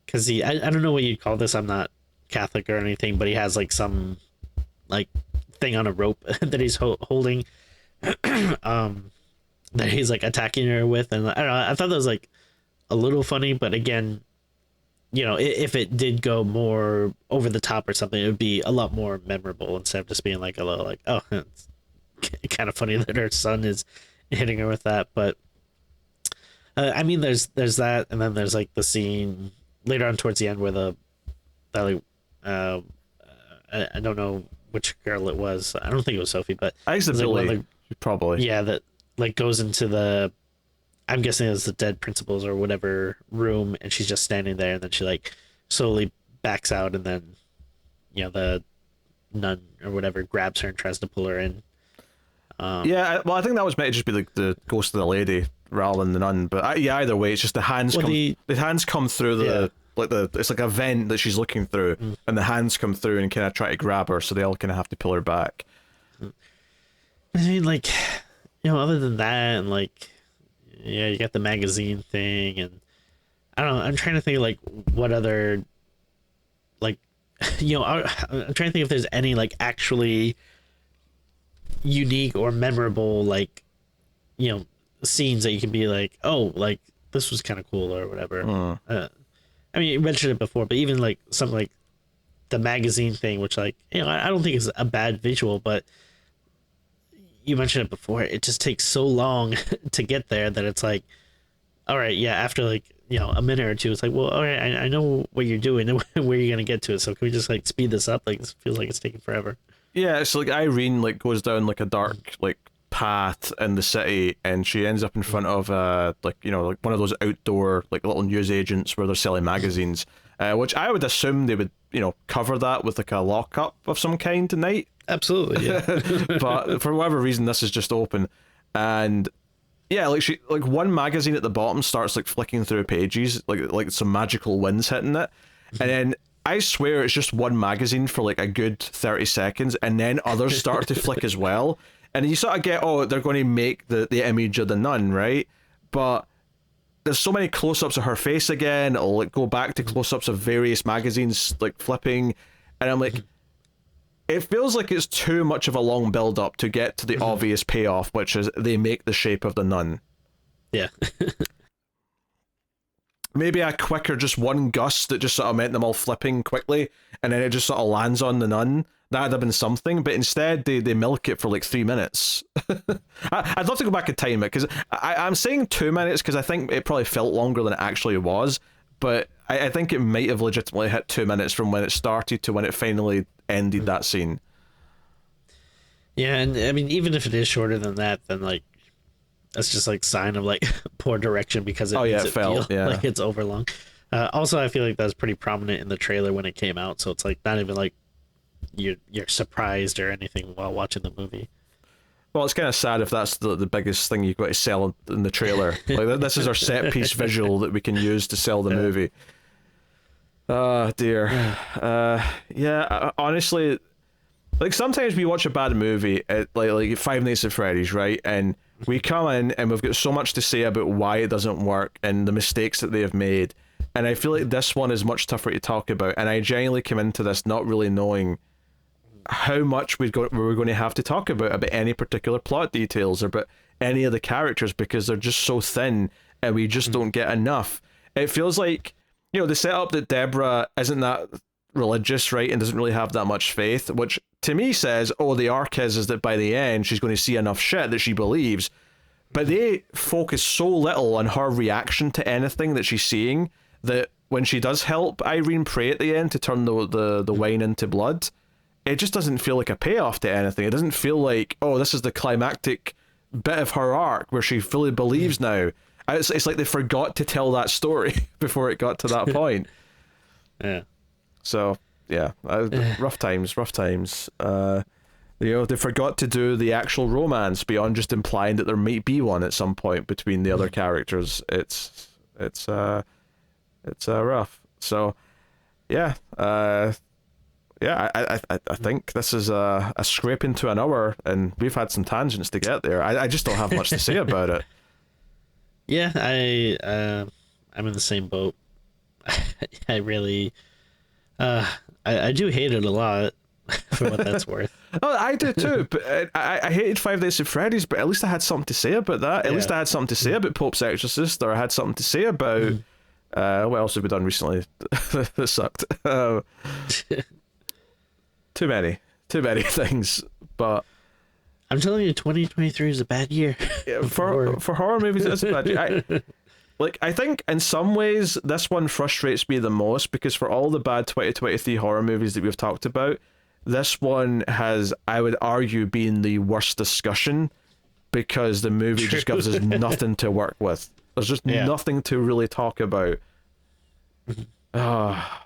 because I don't know what you'd call this. I'm not Catholic or anything, but he has like some like thing on a rope that he's holding, that he's like attacking her with, and I don't know. I thought that was like a little funny, but again, if it did go more over the top or something, it would be a lot more memorable instead of just being like a little like, oh, it's kind of funny that her son is hitting her with that. But I mean, there's that, and then there's like the scene later on towards the end where I don't know which girl it was. I don't think it was Sophie, but I think it's probably. Yeah, that like goes into the, I'm guessing it's the dead principals or whatever room, and she's just standing there, and then she like slowly backs out, and then the nun or whatever grabs her and tries to pull her in. Yeah, well, I think that was meant to just be like the ghost of the lady rather than the nun. But either way, it's just the hands the hands come through the it's like a vent that she's looking through, and the hands come through and kind of try to grab her, so they all kind of have to pull her back. I mean, like, other than that, and like, yeah, you got the magazine thing, and I don't know. I'm trying to think like what other, like, I'm trying to think if there's any like actually unique or memorable, like, scenes that you can be like, oh, like this was kind of cool or whatever. I mean, you mentioned it before, but even like something like the magazine thing, which, like, I don't think is a bad visual, but you mentioned it before, it just takes so long to get there that it's like, all right, yeah, after like, a minute or two, it's like, well, all right, I know what you're doing and where you're gonna get to it, so can we just like speed this up? Like, this feels like it's taking forever. Yeah, it's like Irene like goes down like a dark like path in the city, and she ends up in front of like one of those outdoor like little newsagents where they're selling magazines, which I would assume they would cover that with like a lockup of some kind tonight. Absolutely, yeah. But for whatever reason, this is just open, and yeah, like one magazine at the bottom starts like flicking through pages, like some magical winds hitting it, and then I swear it's just one magazine for like a good 30 seconds, and then others start to flick as well. and you sort of get, oh, they're going to make the image of the nun, right? But there's so many close-ups of her face again. It'll like go back to close-ups of various magazines like flipping, and I'm like, it feels like it's too much of a long build-up to get to the obvious payoff, which is they make the shape of the nun. Yeah. Maybe a quicker, just one gust that just sort of meant them all flipping quickly, and then it just sort of lands on the nun. That'd have been something, but instead they milk it for like 3 minutes. I'd love to go back and time it, because I'm saying 2 minutes because I think it probably felt longer than it actually was, but I think it might have legitimately hit 2 minutes from when it started to when it finally ended that scene. Yeah, and I mean, even if it is shorter than that, then like that's just like sign of like poor direction, because it felt like it's overlong. Also, I feel like that was pretty prominent in the trailer when it came out, so it's like not even like you're surprised or anything while watching the movie. Well, it's kind of sad if that's the biggest thing you've got to sell in the trailer. Like, this is our set piece visual that we can use to sell the movie. Oh dear. Yeah, honestly, like sometimes we watch a bad movie at like Five Nights at Freddy's, right? And we come in and we've got so much to say about why it doesn't work and the mistakes that they have made. And I feel like this one is much tougher to talk about. And I genuinely came into this not really knowing how much we were going to have to talk about any particular plot details or about any of the characters, because they're just so thin and we just don't get enough. It feels like, you know, the setup that Deborah isn't that religious, right, and doesn't really have that much faith, which to me says, oh, the arc is that by the end she's going to see enough shit that she believes. But they focus so little on her reaction to anything that she's seeing that when she does help Irene pray at the end to turn the wine into blood, it just doesn't feel like a payoff to anything. It doesn't feel like, oh, this is the climactic bit of her arc where she fully believes now. It's like they forgot to tell that story before it got to that point. Yeah. So, yeah, rough times. You know, they forgot to do the actual romance beyond just implying that there might be one at some point between the other characters. It's rough. So, yeah, I think this is a scrape into an hour, and we've had some tangents to get there. I just don't have much to say about it. Yeah, I'm in the same boat. I really, I do hate it a lot for what that's worth. Oh, I do too, but I hated Five Nights at Freddy's, but at least I had something to say about that. At least I had something to say about Pope's Exorcist, or I had something to say about what else have we done recently that sucked. Too many things, but I'm telling you, 2023 is a bad year. for horror movies. It's a bad year. I think in some ways this one frustrates me the most, because for all the bad 2023 horror movies that we've talked about, this one has, I would argue, been the worst discussion, because the movie just gives us nothing to work with. There's just nothing to really talk about. Got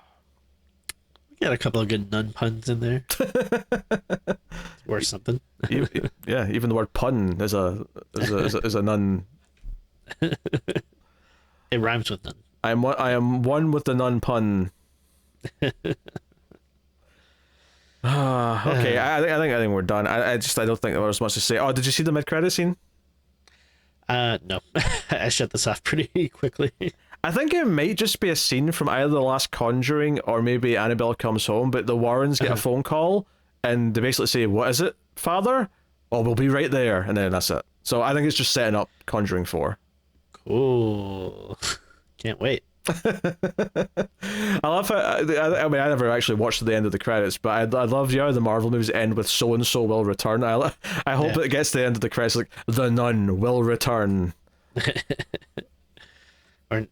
a couple of good nun puns in there. It's worth something. Yeah, even the word pun is a nun. It rhymes with nun. I am one with the nun pun. Okay, I think we're done. I don't think there was much to say. Oh, did you see the mid-credit scene? No. I shut this off pretty quickly. I think it might just be a scene from either the last Conjuring or maybe Annabelle Comes Home, but the Warrens get a phone call and they basically say, "What is it, Father?" "Oh, we'll be right there," and then that's it. So I think it's just setting up Conjuring 4. Cool. Can't wait. I love how, I mean, I never actually watched the end of the credits, but I love, the Marvel movies end with "so and so will return." I hope it gets to the end of the credits like "the nun will return." Or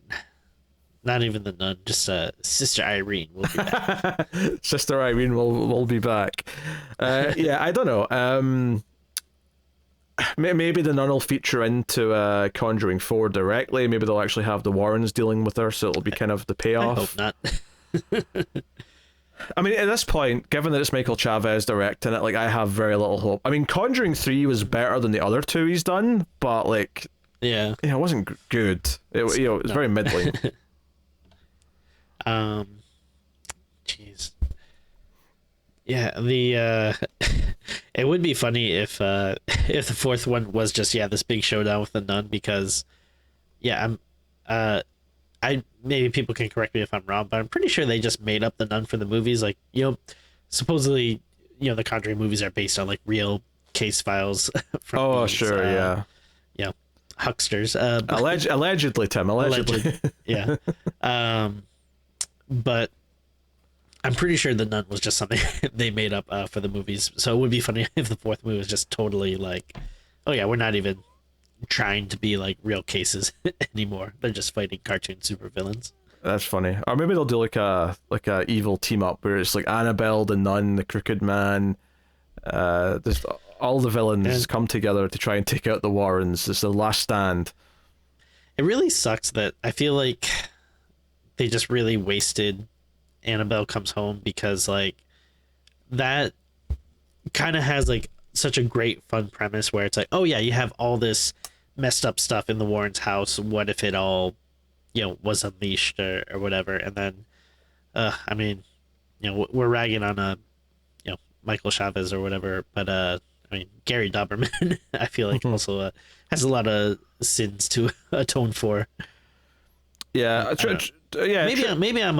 not even the nun, just Sister Irene will be back. Sister Irene will be back. Yeah, I don't know. Maybe the nun will feature into Conjuring 4 directly. Maybe they'll actually have the Warrens dealing with her, so it'll be kind of the payoff. I hope not. I mean, at this point, given that it's Michael Chaves directing it, I have very little hope. I mean, Conjuring 3 was better than the other two he's done, but it wasn't good. It was very middling. Jeez. Yeah, the it would be funny if the fourth one was just this big showdown with the nun, because I'm uh I maybe people can correct me if I'm wrong, but I'm pretty sure they just made up the nun for the movies. Like, supposedly, the Conjuring movies are based on like real case files from these, sure, yeah. Hucksters. Allegedly, Tim. Allegedly. Yeah. But I'm pretty sure the nun was just something they made up for the movies. So it would be funny if the fourth movie was just totally like, oh yeah, we're not even trying to be like real cases anymore. They're just fighting cartoon supervillains. That's funny. Or maybe they'll do like a evil team up where it's like Annabelle, the nun, the Crooked Man. Just all the villains come together to try and take out the Warrens. It's the last stand. It really sucks that I feel like they just really wasted Annabelle Comes Home, because like that kind of has like such a great fun premise where it's like, oh yeah, you have all this messed up stuff in the Warrens' house. What if it all, was unleashed or whatever? And then, I mean, we're ragging on Michael Chaves or whatever, but I mean, Gary Doberman, I feel like also has a lot of sins to atone for. Yeah, maybe I'm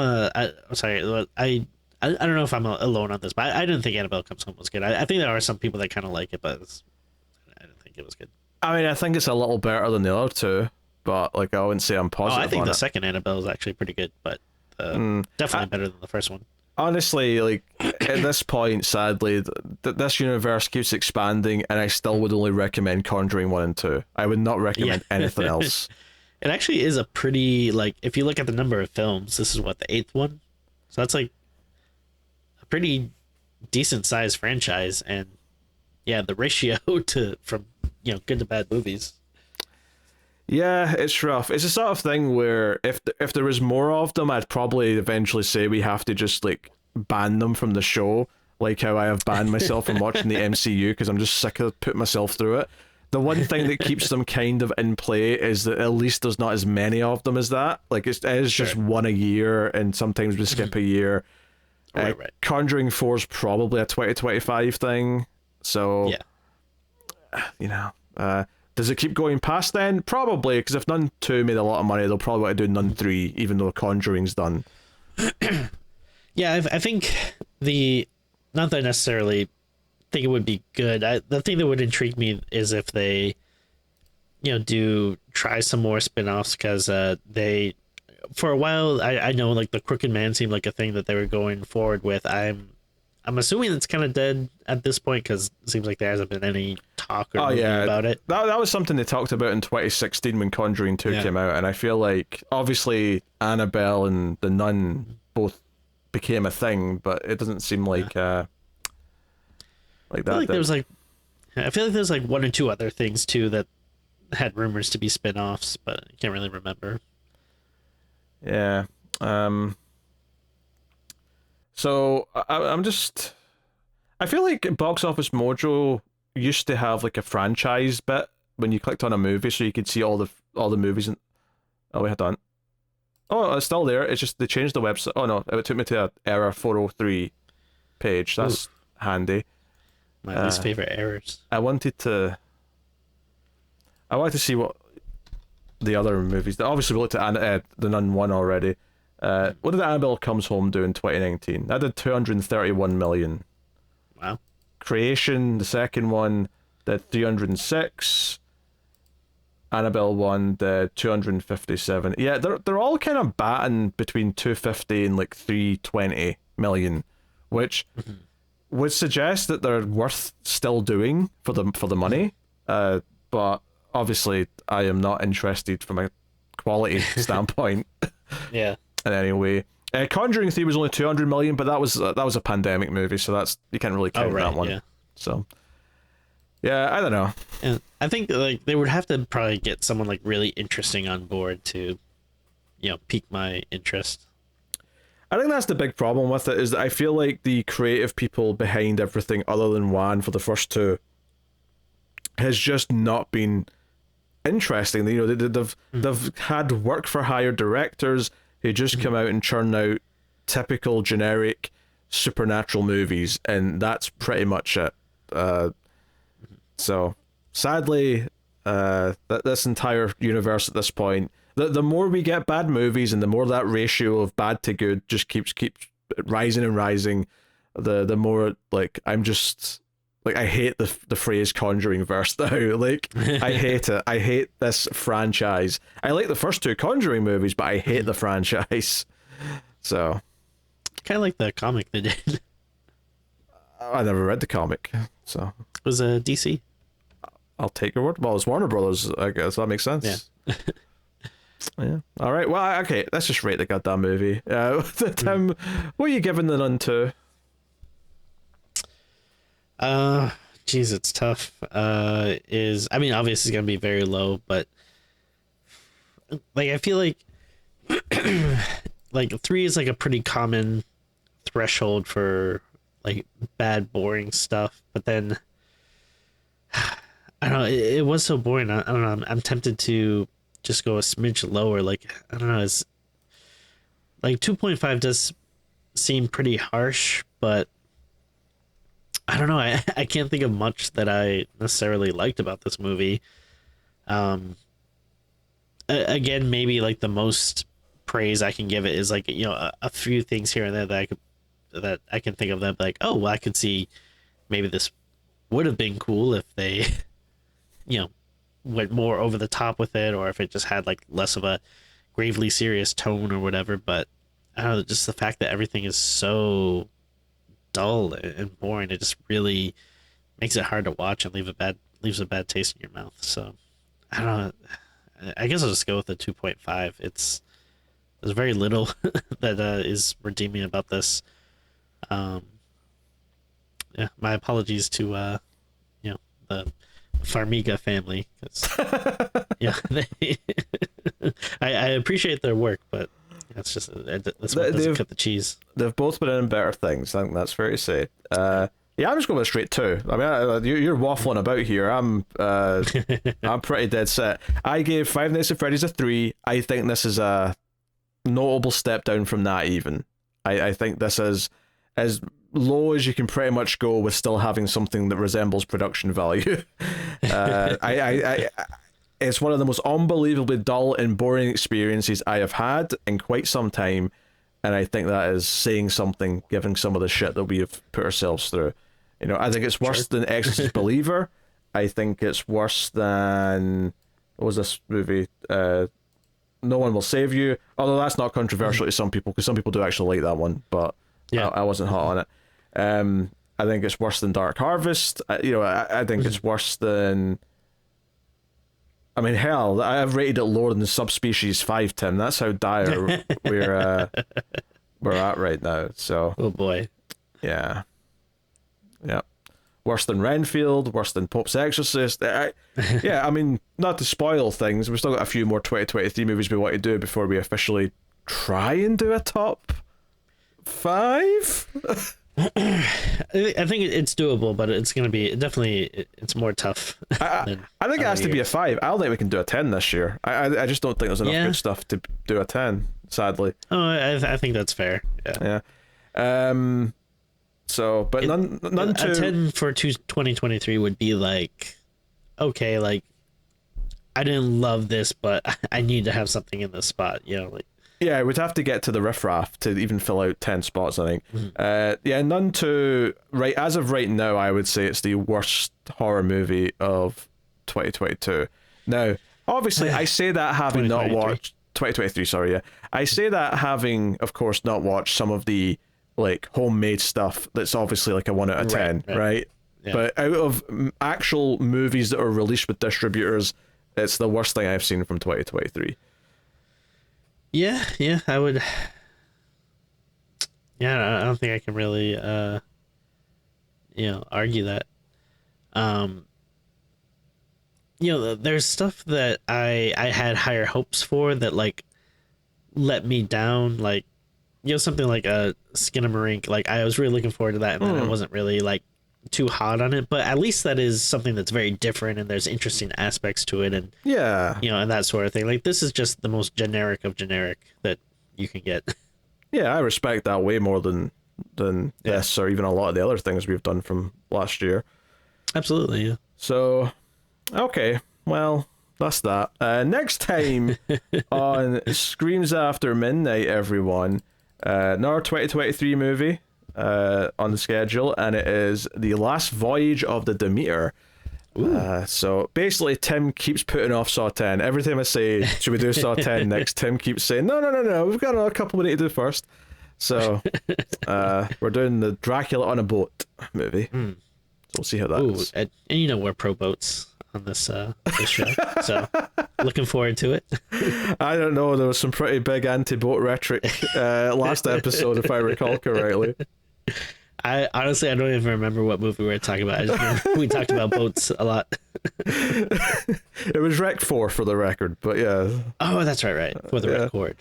sorry. I don't know if I'm alone on this, but I didn't think Annabelle Comes Home was good. I think there are some people that kind of like it, but I didn't think it was good. I mean, I think it's a little better than the other two, but like I wouldn't say I'm positive. I think on the it. second Annabelle is actually pretty good, but definitely better than the first one. Honestly, like at this point, sadly, this universe keeps expanding, and I still would only recommend Conjuring 1 and 2. I would not recommend anything else. It actually is a pretty, like, if you look at the number of films, this is what, the 8th one? So that's like a pretty decent sized franchise, and the ratio from good to bad movies. Yeah, it's rough. It's the sort of thing where if there was more of them, I'd probably eventually say we have to just like ban them from the show, like how I have banned myself from watching the MCU because I'm just sick of putting myself through it. The one thing that keeps them kind of in play is that at least there's not as many of them as that. Like it is just one a year, and sometimes we skip a year. Right. Conjuring 4 is probably a 2025 thing, so does it keep going past then? Probably, because if Nun 2 made a lot of money, they'll probably want to do Nun 3, even though Conjuring's done. I think not that I necessarily think it would be good. The thing that would intrigue me is if they, do try some more spin-offs, because they, for a while, I know like the Crooked Man seemed like a thing that they were going forward with. I'm assuming it's kind of dead at this point, because it seems like there hasn't been any talk or movie about it. That was something they talked about in 2016 when Conjuring 2 came out, and I feel like obviously Annabelle and the Nun both became a thing, but it doesn't seem like that. I feel like there's like one or two other things too that had rumors to be spin-offs, but I can't really remember. Yeah. So I feel like Box Office Mojo used to have like a franchise bit when you clicked on a movie, so you could see all the movies. Oh, hold on. Oh, it's still there. It's just they changed the website. Oh no, it took me to an error 403 page. That's handy. My least favorite errors. I wanted to see what the other movies. Obviously, we looked at the Nun 1 already. What did Annabelle Comes Home do in 2019? That did 231 million. Wow. Creation, the second one, did 306. Annabelle 1 did 257. Yeah, they're all kind of batting between 250 and like 320 million, which would suggest that they're worth still doing for the money. But obviously, I am not interested from a quality standpoint. Yeah. And anyway, Conjuring 3 was only 200 million, but that was a pandemic movie, so that's you can't really count that one. Yeah. So, yeah, I don't know. And I think like they would have to probably get someone like really interesting on board to, pique my interest. I think that's the big problem with it, is that I feel like the creative people behind everything other than Juan for the first two has just not been interesting. They've had work for hire directors who just come out and churn out typical generic supernatural movies, and that's pretty much it. So sadly, this entire universe at this point, the more we get bad movies and the more that ratio of bad to good just keeps rising and rising, the more like I'm just like, I hate the phrase Conjuring verse now. Like, I hate it. I hate this franchise. I like the first two Conjuring movies, but I hate the franchise. So kind of like the comic they did. I never read the comic, so It was a DC. I'll take your word. Well, it's Warner Brothers, I guess. That makes sense. Yeah. Yeah. All right. Well, okay. Let's just rate the goddamn movie. Tim, what are you giving the Nun II? Geez, it's tough. I mean, obviously it's gonna be very low, but like I feel like like 3 is like a pretty common threshold for like bad, boring stuff. But then I don't know. It was so boring. I don't know. I'm tempted to just go a smidge lower. Like, I don't know. It's like 2.5 does seem pretty harsh, but I don't know. I can't think of much that I necessarily liked about this movie. Again, maybe like the most praise I can give it is like, you know, a few things here and there that I can think of that like, oh, well, I could see maybe this would have been cool if they, you know, went more over the top with it, or if it just had like less of a gravely serious tone or whatever. But I don't know, just the fact that everything is so dull and boring, it just really makes it hard to watch and leaves a bad taste in your mouth. So I don't know. I guess I'll just go with the 2.5. There's very little that is redeeming about this. Yeah, my apologies to you know, the Farmiga family, because yeah, I appreciate their work, but that's just that's what doesn't cut the cheese. They've both been in better things. I think that's fair to say. Yeah, I'm just going with straight 2. I mean, you're waffling about here. I'm pretty dead set. I gave Five Nights at Freddy's a 3. I think this is a notable step down from that. Even I think this is as low as you can pretty much go with still having something that resembles production value. It's one of the most unbelievably dull and boring experiences I have had in quite some time, and I think that is saying something, given some of the shit that we have put ourselves through. You know, I think it's worse than Exorcist Believer. I think it's worse than, what was this movie? No One Will Save You. Although that's not controversial to some people, because some people do actually like that one, but yeah, I wasn't hot on it. I think it's worse than Dark Harvest. I think it's worse than, I mean, hell, I've rated it lower than Subspecies 5, Tim. That's how dire we're at right now. So, oh boy. Yeah. Worse than Renfield, worse than Pope's Exorcist. I mean, not to spoil things, we've still got a few more 2023 movies we want to do before we officially try and do a top 5. I think it's doable, but it's going to be definitely, it's more tough. I think it has to be a 5. I don't think we can do a 10 this year. I just don't think there's enough good stuff to do a 10, sadly. Oh, I think that's fair. Yeah. So, but Nun II... A 10 for 2023 would be like, okay, like, I didn't love this, but I need to have something in this spot, you know, like. Yeah, we'd have to get to the riffraff to even fill out 10 spots, I think. Nun II, right, as of right now, I would say it's the worst horror movie of 2022. Now, obviously, I say that having not watched... 2023, sorry, yeah. I say that having, of course, not watched some of the, like, homemade stuff that's obviously like a 1 out of 10, right? Yeah. But out of actual movies that are released with distributors, it's the worst thing I've seen from 2023. Yeah, I would. Yeah, I don't think I can really, argue that. There's stuff that I had higher hopes for that like let me down. Like, something like a Skinamarink. Like, I was really looking forward to that, and then I wasn't really like too hot on it. But at least that is something that's very different, and there's interesting aspects to it, and and that sort of thing. Like, this is just the most generic of generic that you can get. Yeah, I respect that way more than than this, or even a lot of the other things we've done from last year. Absolutely, yeah. So, okay, well, that's that. Next time on Screams After Midnight, everyone, another 2023 movie on the schedule, and it is The Last Voyage of the Demeter. So basically, Tim keeps putting off Saw 10. Every time I say, should we do Saw 10 next, Tim keeps saying, no, we've got another couple we need to do first. So we're doing the Dracula on a boat movie. So we'll see how that is. And you know we're pro boats on this show, so looking forward to it. I don't know, there was some pretty big anti-boat rhetoric last episode, if I recall correctly. I honestly, I don't even remember what movie we were talking about. I just remember we talked about boats a lot. It was Rec 4 for the record, but yeah. Oh, that's right, for the record.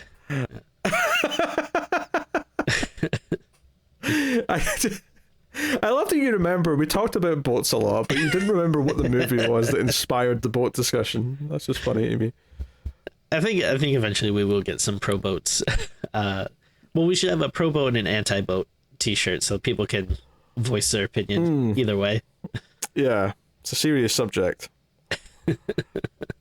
I love that you remember we talked about boats a lot, but you didn't remember what the movie was that inspired the boat discussion. That's just funny to me. I think eventually we will get some pro boats. Well, we should have a pro boat and an anti boat t-shirt so people can voice their opinion either way. Yeah, it's a serious subject.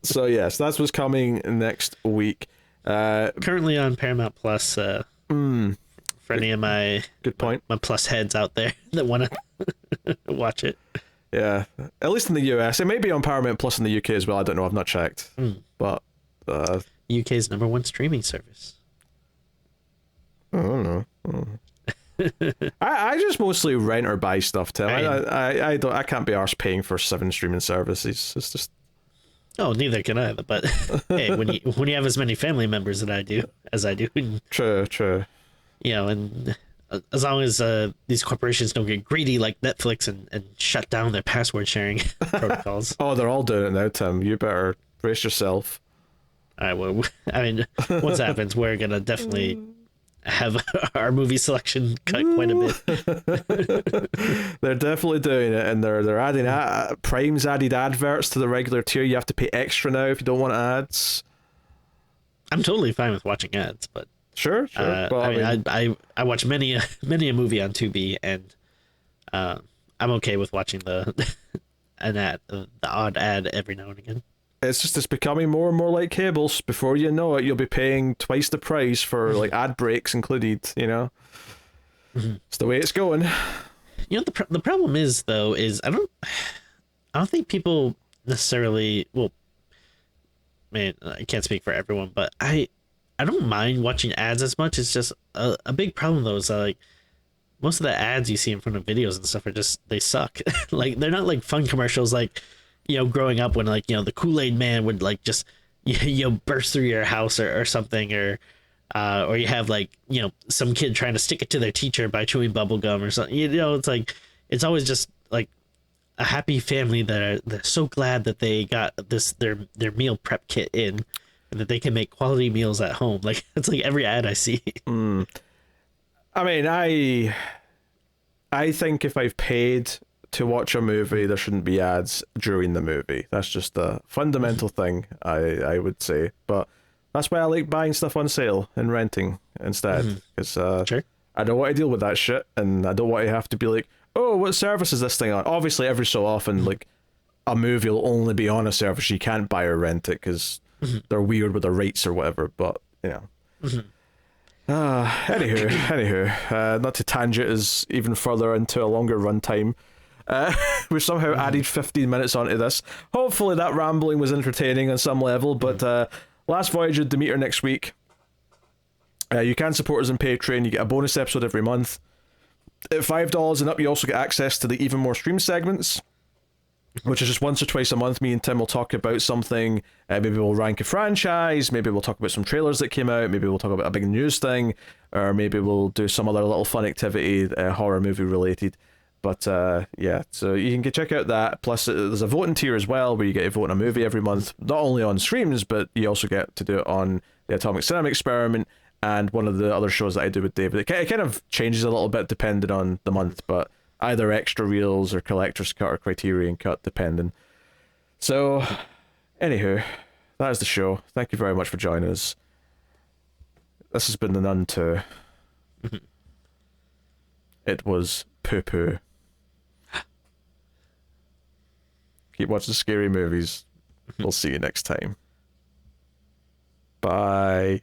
So yes, that's what's coming next week. Currently on Paramount Plus. For any of my good point, my Plus heads out there that want to watch it. Yeah, at least in the US. It may be on Paramount Plus in the UK as well. I don't know. I've not checked. But UK's #1 streaming service. I don't know. I just mostly rent or buy stuff, Tim. I can't be arsed paying for 7 streaming services. It's just. Oh, neither can I. But hey, when you have as many family members as I do, True. You know, and as long as these corporations don't get greedy like Netflix and shut down their password sharing protocols. Oh, they're all doing it now, Tim. You better brace yourself. All right. Well, I mean, once that happens, we're gonna definitely have our movie selection cut quite a bit. They're definitely doing it, and they're adding Prime's added adverts to the regular tier. You have to pay extra now if you don't want ads. I'm totally fine with watching ads, but sure. Well, I watch many a movie on Tubi, and I'm okay with watching the odd ad every now and again. It's becoming more and more like cables. Before you know it, you'll be paying twice the price for like ad breaks included. You know, it's the way it's going. You know, the problem is though I don't think people necessarily. Well, man, I can't speak for everyone, but I don't mind watching ads as much. It's just a big problem though. Is like most of the ads you see in front of videos and stuff they suck. Like they're not like fun commercials like. You know, growing up when like, you know, the Kool-Aid man would like just, you know, burst through your house or something, or you have like, you know, some kid trying to stick it to their teacher by chewing bubble gum or something. You know, it's like, it's always just like a happy family they're so glad that they got their meal prep kit in and that they can make quality meals at home. Like it's like every ad I see. I mean, I think if I've paid to watch a movie, there shouldn't be ads during the movie. That's just a fundamental thing, I would say. But that's why I like buying stuff on sale and renting instead. Because sure. I don't want to deal with that shit, and I don't want to have to be like, oh, what service is this thing on? Obviously, every so often, like, a movie will only be on a service you can't buy or rent it because they're weird with the rates or whatever. But, you know. Anywho, not to tangent us even further into a longer runtime. We've somehow added 15 minutes onto this. Hopefully that rambling was entertaining on some level, but Last Voyage of Demeter next week. You can support us on Patreon. You get a bonus episode every month. At $5 and up, you also get access to the Even More Stream segments, which is just once or twice a month. Me and Tim will talk about something. Maybe we'll rank a franchise. Maybe we'll talk about some trailers that came out. Maybe we'll talk about a big news thing. Or maybe we'll do some other little fun activity, horror movie related. But yeah, so you can check out that. Plus, there's a voting tier as well, where you get to vote on a movie every month. Not only on streams, but you also get to do it on the Atomic Cinema Experiment and one of the other shows that I do with David. It kind of changes a little bit depending on the month, but either extra reels or collector's cut or Criterion cut, depending. So, anywho, that is the show. Thank you very much for joining us. This has been the Nun II. it was poo-poo. Keep watching scary movies. We'll see you next time. Bye.